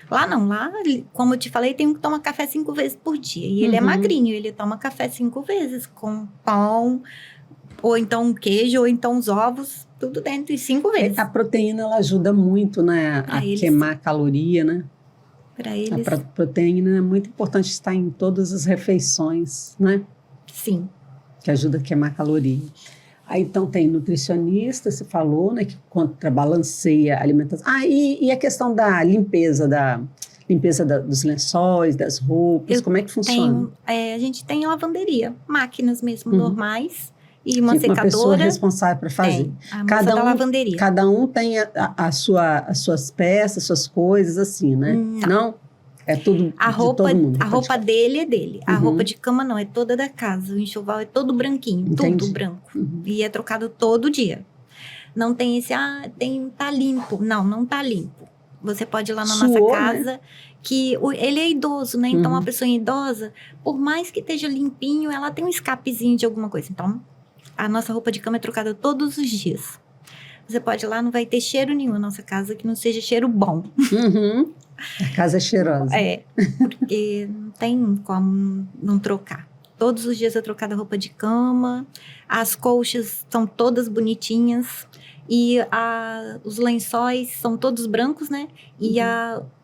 Lá não, lá, como eu te falei, tem um que toma café 5 vezes por dia. E ele é magrinho, ele toma café 5 vezes com pão, ou então um queijo, ou então os ovos, tudo dentro, e 5 vezes. A proteína, ela ajuda muito, né, a queimar a caloria, né? Para eles. A proteína é muito importante estar em todas as refeições, né? Sim. Que ajuda a queimar caloria. Aí, então, tem nutricionista, você falou, né, que contrabalanceia a alimentação. E a questão da limpeza, dos lençóis, das roupas, como é que funciona? A gente tem lavanderia, máquinas mesmo, normais, e uma secadora. Uma pessoa responsável para fazer. A moça da lavanderia. Cada um tem as suas peças, suas coisas, assim, né? Não? É tudo a roupa, de todo mundo. A roupa dele é dele. A roupa de cama não, é toda da casa. O enxoval é todo branquinho, tudo branco. E é trocado todo dia. Não tem esse, tá limpo. Não tá limpo. Você pode ir lá na nossa casa, né? Que ele é idoso, né? Então, uma pessoa idosa, por mais que esteja limpinho, ela tem um escapezinho de alguma coisa. Então, a nossa roupa de cama é trocada todos os dias. Você pode ir lá, não vai ter cheiro nenhum na nossa casa que não seja cheiro bom. Uhum. A casa é cheirosa. É, porque não tem como não trocar. Todos os dias é trocada roupa de cama, as colchas são todas bonitinhas e os lençóis são todos brancos, né? E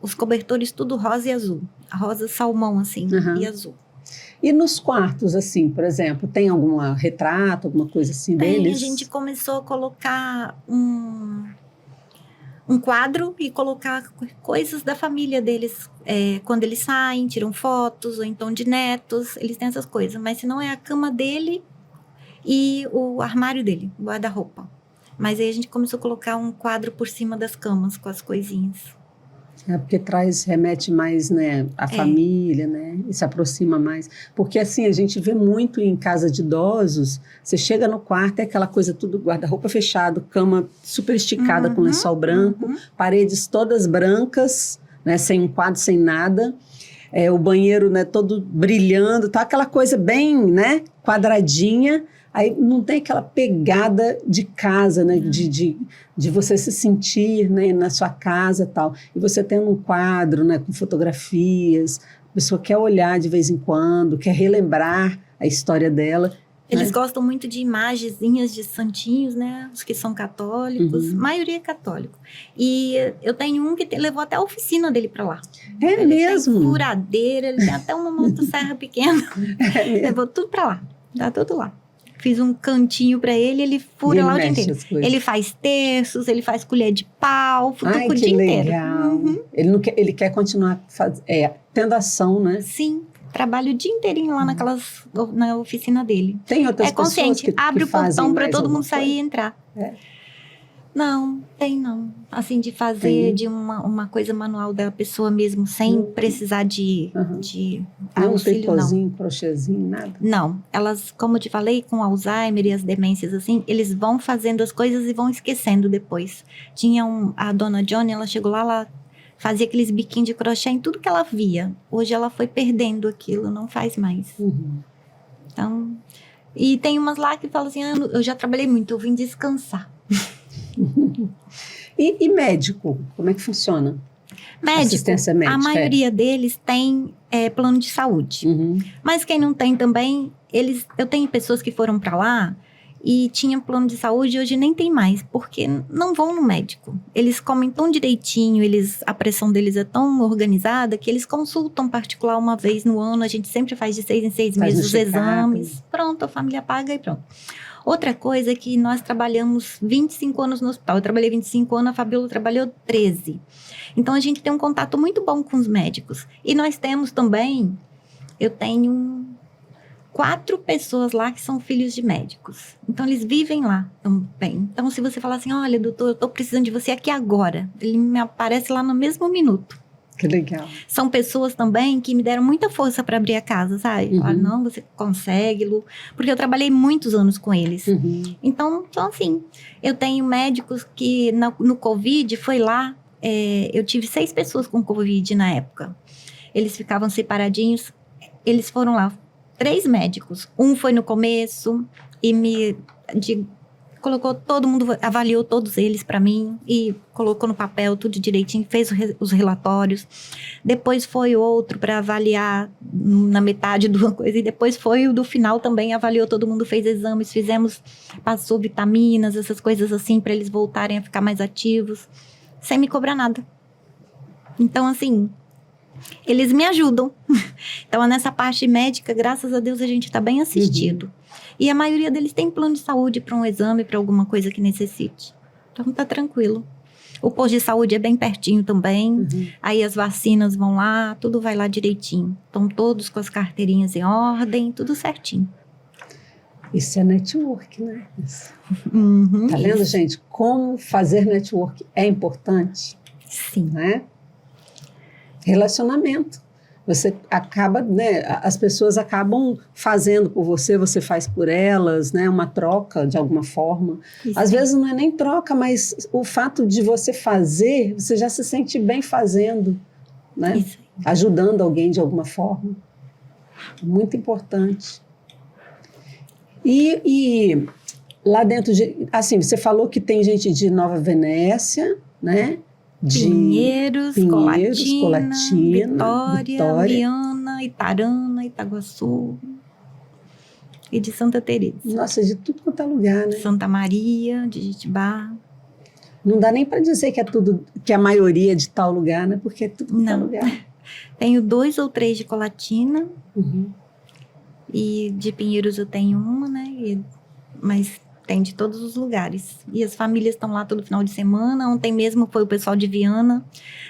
os cobertores tudo rosa e azul. A rosa salmão, assim, e azul. E nos quartos, assim, por exemplo, tem algum retrato, alguma coisa assim deles? A gente começou a colocar um quadro e colocar coisas da família deles. Quando eles saem, tiram fotos, ou então de netos, eles têm essas coisas. Mas se não é a cama dele e o armário dele, o guarda-roupa. Mas aí a gente começou a colocar um quadro por cima das camas com as coisinhas. Porque remete mais, né, à família, né, e se aproxima mais. Porque, assim, a gente vê muito em casa de idosos, você chega no quarto, é aquela coisa tudo, guarda-roupa fechado, cama super esticada com lençol branco, paredes todas brancas, né, sem um quadro, sem nada, o banheiro, né, todo brilhando, tá aquela coisa bem, né, quadradinha. Aí não tem aquela pegada de casa, né? De você se sentir, né, na sua casa e tal. E você tendo um quadro, né, com fotografias, a pessoa quer olhar de vez em quando, quer relembrar a história dela. Eles gostam muito de imagenzinhas de santinhos, né? Os que são católicos. A maioria é católico. E eu tenho um que levou até a oficina dele para lá. É mesmo? Ele tem furadeira, ele tem até uma motosserra pequena. Levou tudo para lá. Tá tudo lá. Fiz um cantinho pra ele fura lá o dia inteiro. Ele faz terços, ele faz colher de pau, futuca o dia inteiro. Ele quer continuar tendo ação, né? Sim, trabalha o dia inteirinho lá na oficina dele. Tem outras pessoas consciente, abre o portão pra todo mundo sair e entrar. Não, tem não. Assim, de fazer de uma coisa manual da pessoa mesmo, sem precisar de auxílio, tricôzinho, crochêzinho, nada? Não. Elas, como eu te falei, com Alzheimer e as demências, assim, eles vão fazendo as coisas e vão esquecendo depois. A dona Johnny, ela chegou lá, ela fazia aqueles biquinhos de crochê em tudo que ela via. Hoje ela foi perdendo aquilo, não faz mais. Então, e tem umas lá que falam assim, eu já trabalhei muito, eu vim descansar. E médico, como é que funciona? Médico, assistência médica, a maioria deles tem plano de saúde. Mas quem não tem também, eu tenho pessoas que foram para lá e tinham plano de saúde e hoje nem tem mais, porque não vão no médico. Eles comem tão direitinho, a pressão deles é tão organizada que eles consultam particular uma vez no ano, a gente sempre faz de 6 em 6 meses os exames. Pronto, a família paga e pronto. Outra coisa é que nós trabalhamos 25 anos no hospital. Eu trabalhei 25 anos, a Fabiola trabalhou 13. Então, a gente tem um contato muito bom com os médicos. E nós temos também, eu tenho 4 pessoas lá que são filhos de médicos. Então, eles vivem lá também. Então, se você falar assim, olha, doutor, eu estou precisando de você aqui agora. Ele me aparece lá no mesmo minuto. Que legal. São pessoas também que me deram muita força para abrir a casa, sabe? Falaram, não, você consegue, Lu. Porque eu trabalhei muitos anos com eles. Então, assim, eu tenho médicos que no Covid, foi lá, eu tive 6 pessoas com Covid na época. Eles ficavam separadinhos, eles foram lá, 3 médicos. Um foi no começo e colocou todo mundo, avaliou todos eles para mim e colocou no papel tudo direitinho, fez os relatórios. Depois foi outro para avaliar na metade de uma coisa e depois foi o do final também, avaliou todo mundo, fez exames, passou vitaminas, essas coisas assim para eles voltarem a ficar mais ativos, sem me cobrar nada. Então, assim, eles me ajudam. Então, nessa parte médica, graças a Deus, a gente está bem assistido. E a maioria deles tem plano de saúde para um exame, para alguma coisa que necessite. Então, tá tranquilo. O posto de saúde é bem pertinho também. Aí as vacinas vão lá, tudo vai lá direitinho. Estão todos com as carteirinhas em ordem, tudo certinho. Isso é network, né? Tá vendo, gente? Como fazer network é importante? Sim. Né? Relacionamento. Você acaba, né, as pessoas acabam fazendo por você, você faz por elas, né, uma troca de alguma forma. Isso. Às vezes não é nem troca, mas o fato de você fazer, você já se sente bem fazendo, né? Isso. Ajudando alguém de alguma forma. Muito importante. E Lá dentro de... Assim, você falou que tem gente de Nova Venécia, né? De Pinheiros, Colatina, Vitória, Viana, Itarana, Itaguaçu e de Santa Teresa. Nossa, de tudo quanto é lugar, né? Santa Maria, de Jetibá. Não dá nem para dizer que é tudo, que a maioria é de tal lugar, né? Porque é tudo quanto é lugar. Tenho 2 ou 3 de Colatina. Uhum. E de Pinheiros eu tenho uma, né? Mas tem de todos os lugares. E as famílias estão lá todo final de semana. Ontem mesmo foi o pessoal de Viana.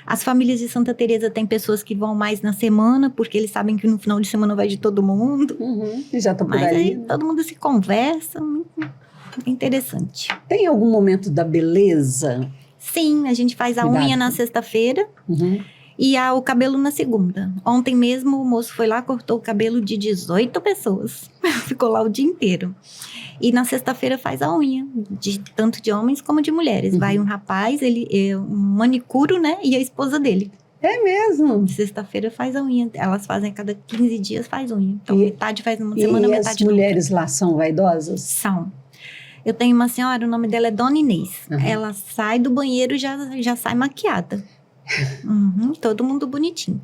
As famílias de Santa Teresa tem pessoas que vão mais na semana, porque eles sabem que no final de semana vai de todo mundo. Uhum. E já estão por Mas aí né? todo mundo se conversa. É interessante. Tem algum momento da beleza? Sim, a gente faz a unha na sexta-feira. Uhum. E o cabelo na segunda. Ontem mesmo o moço foi lá, cortou o cabelo de 18 pessoas. Ficou lá o dia inteiro. E na sexta-feira faz a unha, tanto de homens como de mulheres. Uhum. Vai um rapaz, ele é um manicuro, né? E a esposa dele. É mesmo? Sexta-feira faz a unha. Elas fazem a cada 15 dias faz unha. Então metade faz numa semana, metade E as mulheres lá são vaidosas? São. Eu tenho uma senhora, o nome dela é Dona Inês. Uhum. Ela sai do banheiro e já sai maquiada. Todo mundo bonitinho.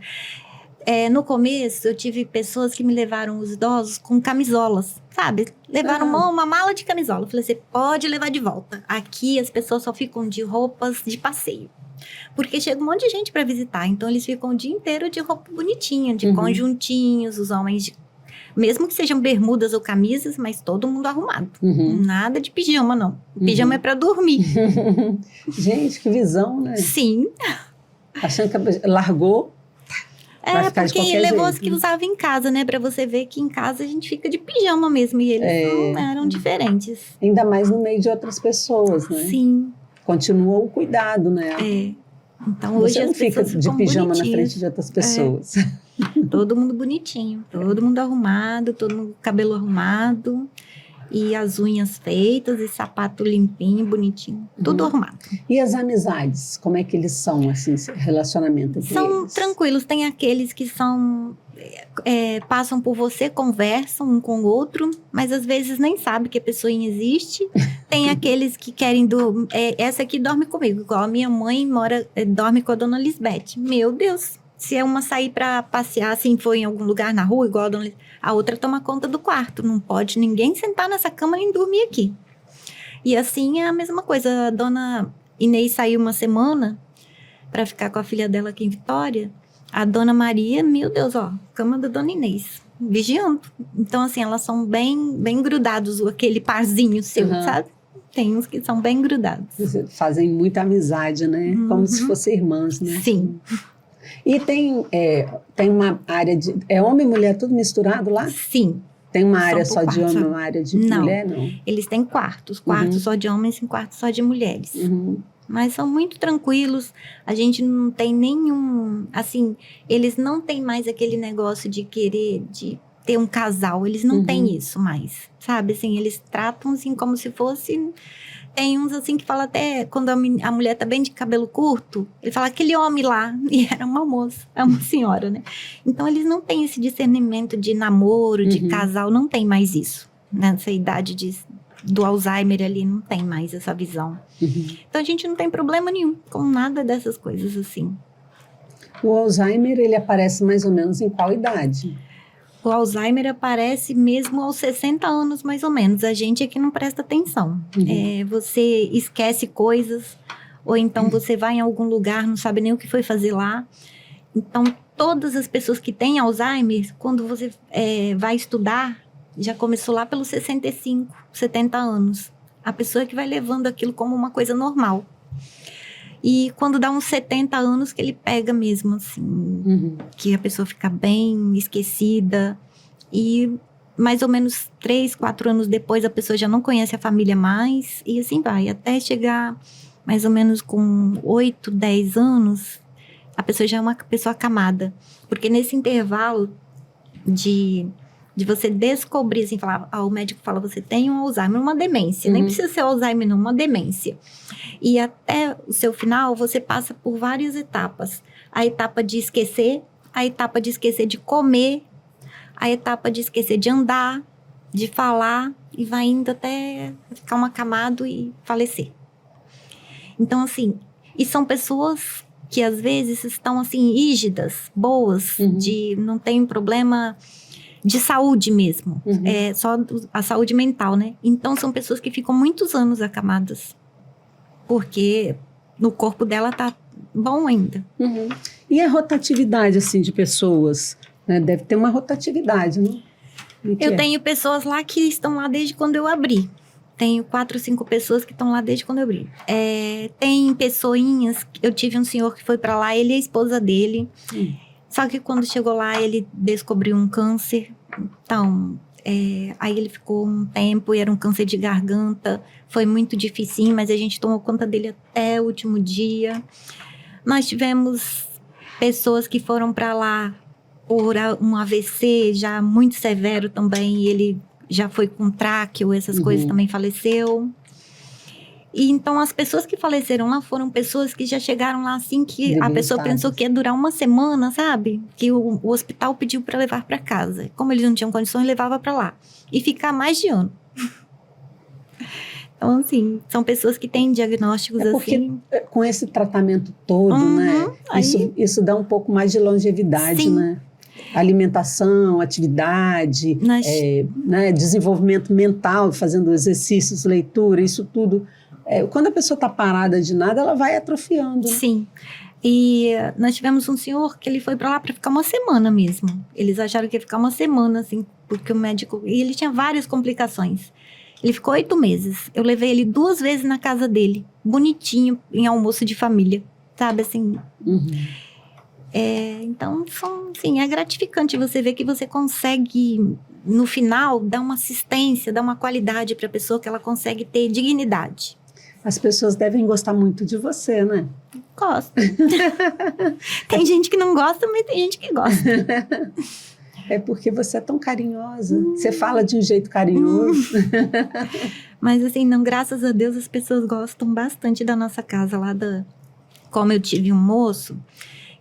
No começo, eu tive pessoas que me levaram, os idosos, com camisolas, sabe? Levaram uma mala de camisola. Eu falei, você pode levar de volta. Aqui, as pessoas só ficam de roupas de passeio. Porque chega um monte de gente para visitar. Então, eles ficam o dia inteiro de roupa bonitinha, de conjuntinhos, os homens mesmo que sejam bermudas ou camisas, mas todo mundo arrumado. Nada de pijama, não. Pijama é para dormir. Gente, que visão, né? Sim. Achando que largou. Porque ele levou as que usava em casa, né? Pra você ver que em casa a gente fica de pijama mesmo. E eles não eram diferentes. Ainda mais no meio de outras pessoas, né? Sim. Continua o cuidado, né? Então hoje você não as pessoas fica de pijama na frente de outras pessoas. Todo mundo bonitinho. Todo mundo arrumado, todo mundo cabelo arrumado. E as unhas feitas, e sapato limpinho, bonitinho. Tudo arrumado. E as amizades? Como é que eles são, assim, relacionamento entre São eles? tranquilos. Tem aqueles que são... passam por você, conversam um com o outro, mas às vezes nem sabe que a pessoinha existe. Tem aqueles que querem... essa aqui dorme comigo, igual a minha mãe dorme com a dona Lisbeth. Meu Deus! Se é uma sair para passear, assim, for em algum lugar na rua, igual a outra toma conta do quarto. Não pode ninguém sentar nessa cama nem dormir aqui. E assim é a mesma coisa. A dona Inês saiu uma semana para ficar com a filha dela aqui em Vitória. A dona Maria, meu Deus, cama da dona Inês, vigiando. Então, assim, elas são bem, bem grudados, aquele parzinho seu, sabe? Tem uns que são bem grudados. Fazem muita amizade, né? Como se fossem irmãs, né? Sim. E tem uma área de... É homem e mulher tudo misturado lá? Sim. Tem uma área só de homem e uma área de mulher, não? Eles têm quartos só de homens e quartos só de mulheres. Mas são muito tranquilos, a gente não tem nenhum... Assim, eles não têm mais aquele negócio de querer... de ter um casal, eles não têm isso mais, sabe? Assim, eles tratam assim como se fosse... Tem uns assim que fala até, quando a mulher tá bem de cabelo curto, ele fala, aquele homem lá, e era uma moça, é uma senhora, né? Então, eles não têm esse discernimento de namoro, de casal, não tem mais isso. Nessa idade do Alzheimer ali, não tem mais essa visão. Então, a gente não tem problema nenhum com nada dessas coisas assim. O Alzheimer, ele aparece mais ou menos em qual idade? O Alzheimer aparece mesmo aos 60 anos, mais ou menos. A gente é que não presta atenção. Você esquece coisas, ou então você vai em algum lugar, não sabe nem o que foi fazer lá. Então, todas as pessoas que têm Alzheimer, quando você vai estudar, já começou lá pelos 65, 70 anos. A pessoa que vai levando aquilo como uma coisa normal. E quando dá uns 70 anos que ele pega mesmo, assim, que a pessoa fica bem esquecida. E mais ou menos 3, 4 anos depois a pessoa já não conhece a família mais. E assim vai, até chegar mais ou menos com 8, 10 anos, a pessoa já é uma pessoa acamada. Porque nesse intervalo de você descobrir, assim, falar, o médico fala, você tem um Alzheimer, uma demência. Nem precisa ser Alzheimer, não, uma demência. E até o seu final, você passa por várias etapas. A etapa de esquecer, a etapa de esquecer de comer, a etapa de esquecer de andar, de falar e vai indo até ficar um acamado e falecer. Então, assim, e são pessoas que às vezes estão, assim, rígidas, boas, de não tem problema de saúde mesmo. É só a saúde mental, né? Então, são pessoas que ficam muitos anos acamadas. Porque no corpo dela tá bom ainda. E a rotatividade, assim, de pessoas? Né? Deve ter uma rotatividade, né? Eu tenho pessoas lá que estão lá desde quando eu abri. Tenho 4 ou 5 pessoas que estão lá desde quando eu abri. Tem pessoinhas... Eu tive um senhor que foi pra lá, ele e a esposa dele. Só que quando chegou lá, ele descobriu um câncer. Então, aí ele ficou um tempo e era um câncer de garganta. Foi muito difícil, mas a gente tomou conta dele até o último dia. Nós tivemos pessoas que foram pra lá por um AVC já muito severo também. E ele já foi com tráqueo, essas coisas, também faleceu. E então, as pessoas que faleceram lá foram pessoas que já chegaram lá assim que a pessoa pensou que ia durar uma semana, sabe? Que o hospital pediu para levar para casa. Como eles não tinham condições, levava para lá. E ficar mais de ano. Então, assim, são pessoas que têm diagnósticos porque, assim. com esse tratamento todo, né? Isso dá um pouco mais de longevidade, né? Alimentação, atividade, né? Desenvolvimento mental, fazendo exercícios, leitura, isso tudo. Quando a pessoa está parada de nada, ela vai atrofiando. Né? Sim. E nós tivemos um senhor que ele foi para lá para ficar uma semana mesmo. Eles acharam que ia ficar uma semana, assim, porque o médico... E ele tinha várias complicações. Ele ficou 8 meses. Eu levei ele 2 vezes na casa dele, bonitinho, em almoço de família. Sabe, assim... Então, assim, é gratificante você ver que você consegue, no final, dar uma assistência, dar uma qualidade para a pessoa que ela consegue ter dignidade. As pessoas devem gostar muito de você, né? Gosto. Tem gente que não gosta, mas tem gente que gosta. É porque você é tão carinhosa. Você fala de um jeito carinhoso. Mas assim, não, graças a Deus, as pessoas gostam bastante da nossa casa lá Como eu tive um moço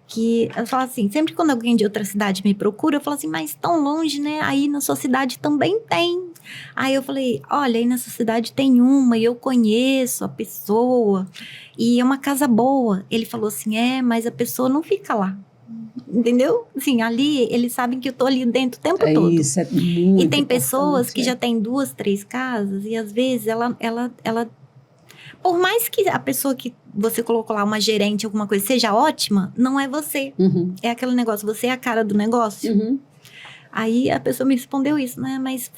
que eu falo assim, sempre quando alguém de outra cidade me procura, eu falo assim, mas tão longe, né? Aí na sua cidade também tem. Aí eu falei, olha, aí nessa cidade tem uma e eu conheço a pessoa e é uma casa boa. Ele falou assim, mas a pessoa não fica lá. Entendeu? Assim, ali, eles sabem que eu tô ali dentro o tempo todo. Isso, é muito E tem pessoas que importante, já têm 2, 3 casas e às vezes ela por mais que a pessoa que você colocou lá, uma gerente, alguma coisa, seja ótima, não é você. É aquele negócio, você é a cara do negócio. Aí a pessoa me respondeu isso, né? Mas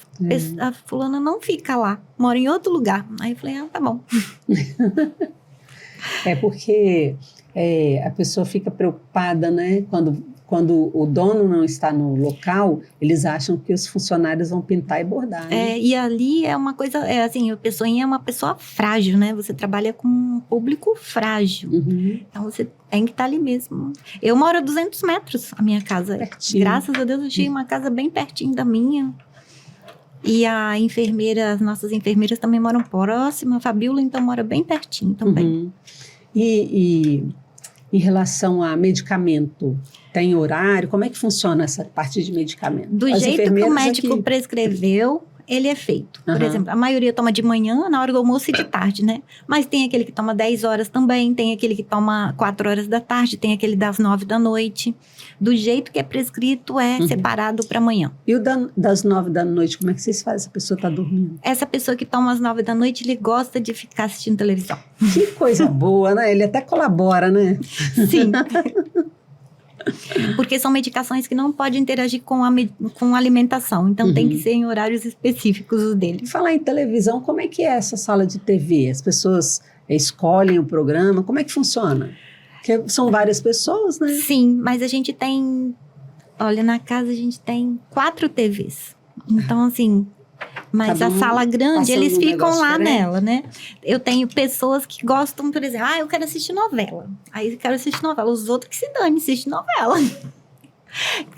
a fulana não fica lá, mora em outro lugar. Aí eu falei, tá bom. Porque a pessoa fica preocupada, né? Quando o dono não está no local, eles acham que os funcionários vão pintar e bordar. Né? E ali é uma coisa, assim, a pessoinha é uma pessoa frágil, né? Você trabalha com um público frágil. Então você tem que estar ali mesmo. Eu moro a 200 metros, a minha casa. Pertinho. Graças a Deus eu achei uma casa bem pertinho da minha. E a enfermeira, as nossas enfermeiras também moram próximo. A Fabiola, então, mora bem pertinho também. E em relação a medicamento, tem horário? Como é que funciona essa parte de medicamento? Do jeito que o médico prescreveu, ele é feito. Por exemplo, a maioria toma de manhã, na hora do almoço e de tarde, né? Mas tem aquele que toma 10 horas também, tem aquele que toma 4 horas da tarde, tem aquele das 9 da noite. Do jeito que é prescrito, é separado para amanhã. E o das 9 da noite, como é que vocês fazem? A pessoa está dormindo? Essa pessoa que toma às 9 da noite, ele gosta de ficar assistindo televisão. Que coisa boa, né? Ele até colabora, né? Sim. Porque são medicações que não podem interagir com a alimentação. Então, tem que ser em horários específicos os deles. Falar em televisão, como é que é essa sala de TV? As pessoas escolhem o programa? Como é que funciona? Porque são várias pessoas, né? Sim, mas a gente tem... Olha, na casa a gente tem 4 TVs. Então, assim... Mas a sala grande, eles ficam lá nela, né? Eu tenho pessoas que gostam, por exemplo, eu quero assistir novela. Aí eu quero assistir novela. Os outros que se dane, assistem novela.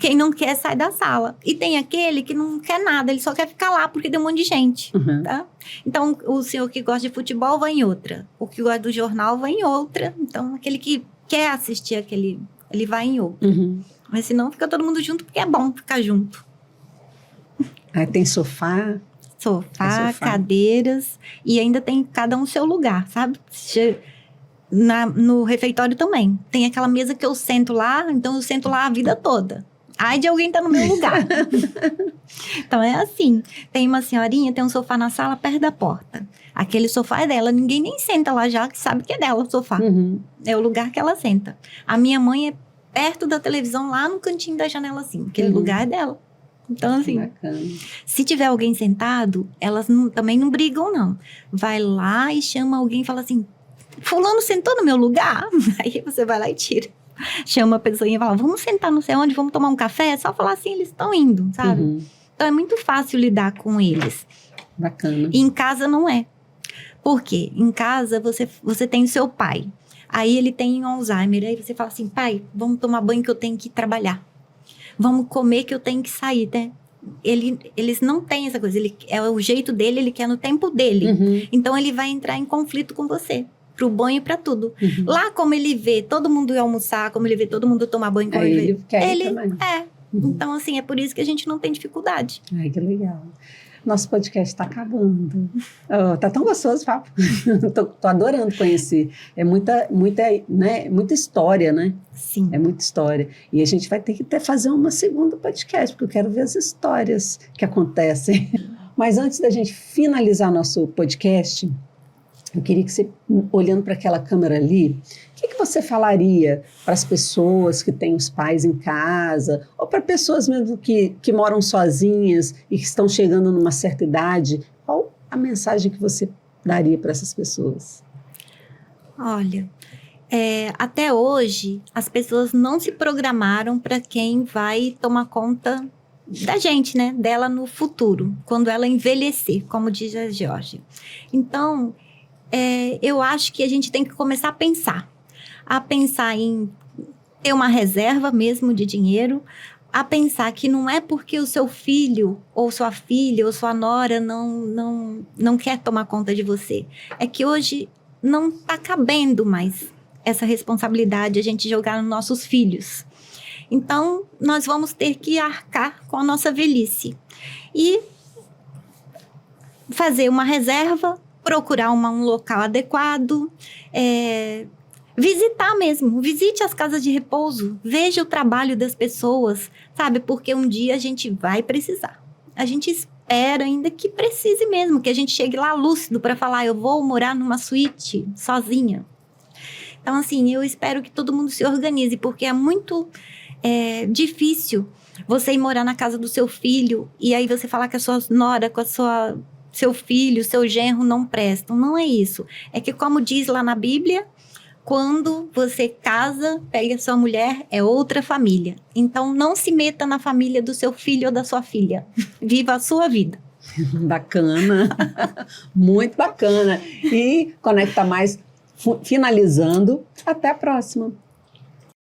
Quem não quer, sai da sala. E tem aquele que não quer nada, ele só quer ficar lá porque tem um monte de gente, tá? Então, o senhor que gosta de futebol vai em outra. O que gosta do jornal vai em outra. Então, aquele que quer assistir aquele, ele vai em outro. Mas senão fica todo mundo junto porque é bom ficar junto. Tem sofá? Sofá, cadeiras, e ainda tem cada um seu lugar, sabe? No refeitório também. Tem aquela mesa que eu sento lá, então eu sento lá a vida toda. Ai de alguém tá no meu lugar. Então é assim. Tem uma senhorinha, tem um sofá na sala perto da porta. Aquele sofá é dela, ninguém nem senta lá já, que sabe que é dela o sofá. É o lugar que ela senta. A minha mãe é perto da televisão, lá no cantinho da janela assim. Aquele lugar é dela. Então, assim, bacana. Se tiver alguém sentado, elas também não brigam, não. Vai lá e chama alguém e fala assim, fulano sentou no meu lugar? Aí você vai lá e tira. Chama a pessoa e fala, vamos sentar não sei onde, vamos tomar um café? É só falar assim, eles estão indo, sabe? Então, é muito fácil lidar com eles. Bacana. E em casa não é. Por quê? Em casa, você tem o seu pai. Aí ele tem Alzheimer. Aí você fala assim, pai, vamos tomar banho que eu tenho que trabalhar. Vamos comer que eu tenho que sair, né? Eles não têm essa coisa. É o jeito dele, ele quer no tempo dele. Então, ele vai entrar em conflito com você. Pro banho e pra tudo. Lá, como ele vê todo mundo ir almoçar, como ele vê todo mundo tomar banho, como ele quer ir também. Então, assim, é por isso que a gente não tem dificuldade. Ai, que legal. Nosso podcast está acabando. Tá tão gostoso o papo. tô adorando conhecer. É muita história, né? Sim. É muita história. E a gente vai ter que fazer uma segunda podcast, porque eu quero ver as histórias que acontecem. Mas antes da gente finalizar nosso podcast, eu queria que você, olhando para aquela câmera ali, o que você falaria para as pessoas que têm os pais em casa, ou para pessoas mesmo que moram sozinhas e que estão chegando numa certa idade? Qual a mensagem que você daria para essas pessoas? Olha, até hoje, as pessoas não se programaram para quem vai tomar conta da gente, né? Dela no futuro, quando ela envelhecer, como diz a Georgia. Então, eu acho que a gente tem que começar a pensar em ter uma reserva mesmo de dinheiro, a pensar que não é porque o seu filho, ou sua filha, ou sua nora não quer tomar conta de você. É que hoje não está cabendo mais essa responsabilidade a gente jogar nos nossos filhos. Então, nós vamos ter que arcar com a nossa velhice. E fazer uma reserva, procurar um local adequado, visitar mesmo, visite as casas de repouso, veja o trabalho das pessoas, sabe? Porque um dia a gente vai precisar. A gente espera ainda que precise mesmo, que a gente chegue lá lúcido para falar, eu vou morar numa suíte sozinha. Então, assim, eu espero que todo mundo se organize, porque é muito difícil você ir morar na casa do seu filho e aí você falar que a sua nora, com seu filho, seu genro não prestam. Não é isso. É que, como diz lá na Bíblia, quando você casa, pega a sua mulher, é outra família. Então, não se meta na família do seu filho ou da sua filha. Viva a sua vida. Bacana. Muito bacana. E Conecta Mais, finalizando. Até a próxima.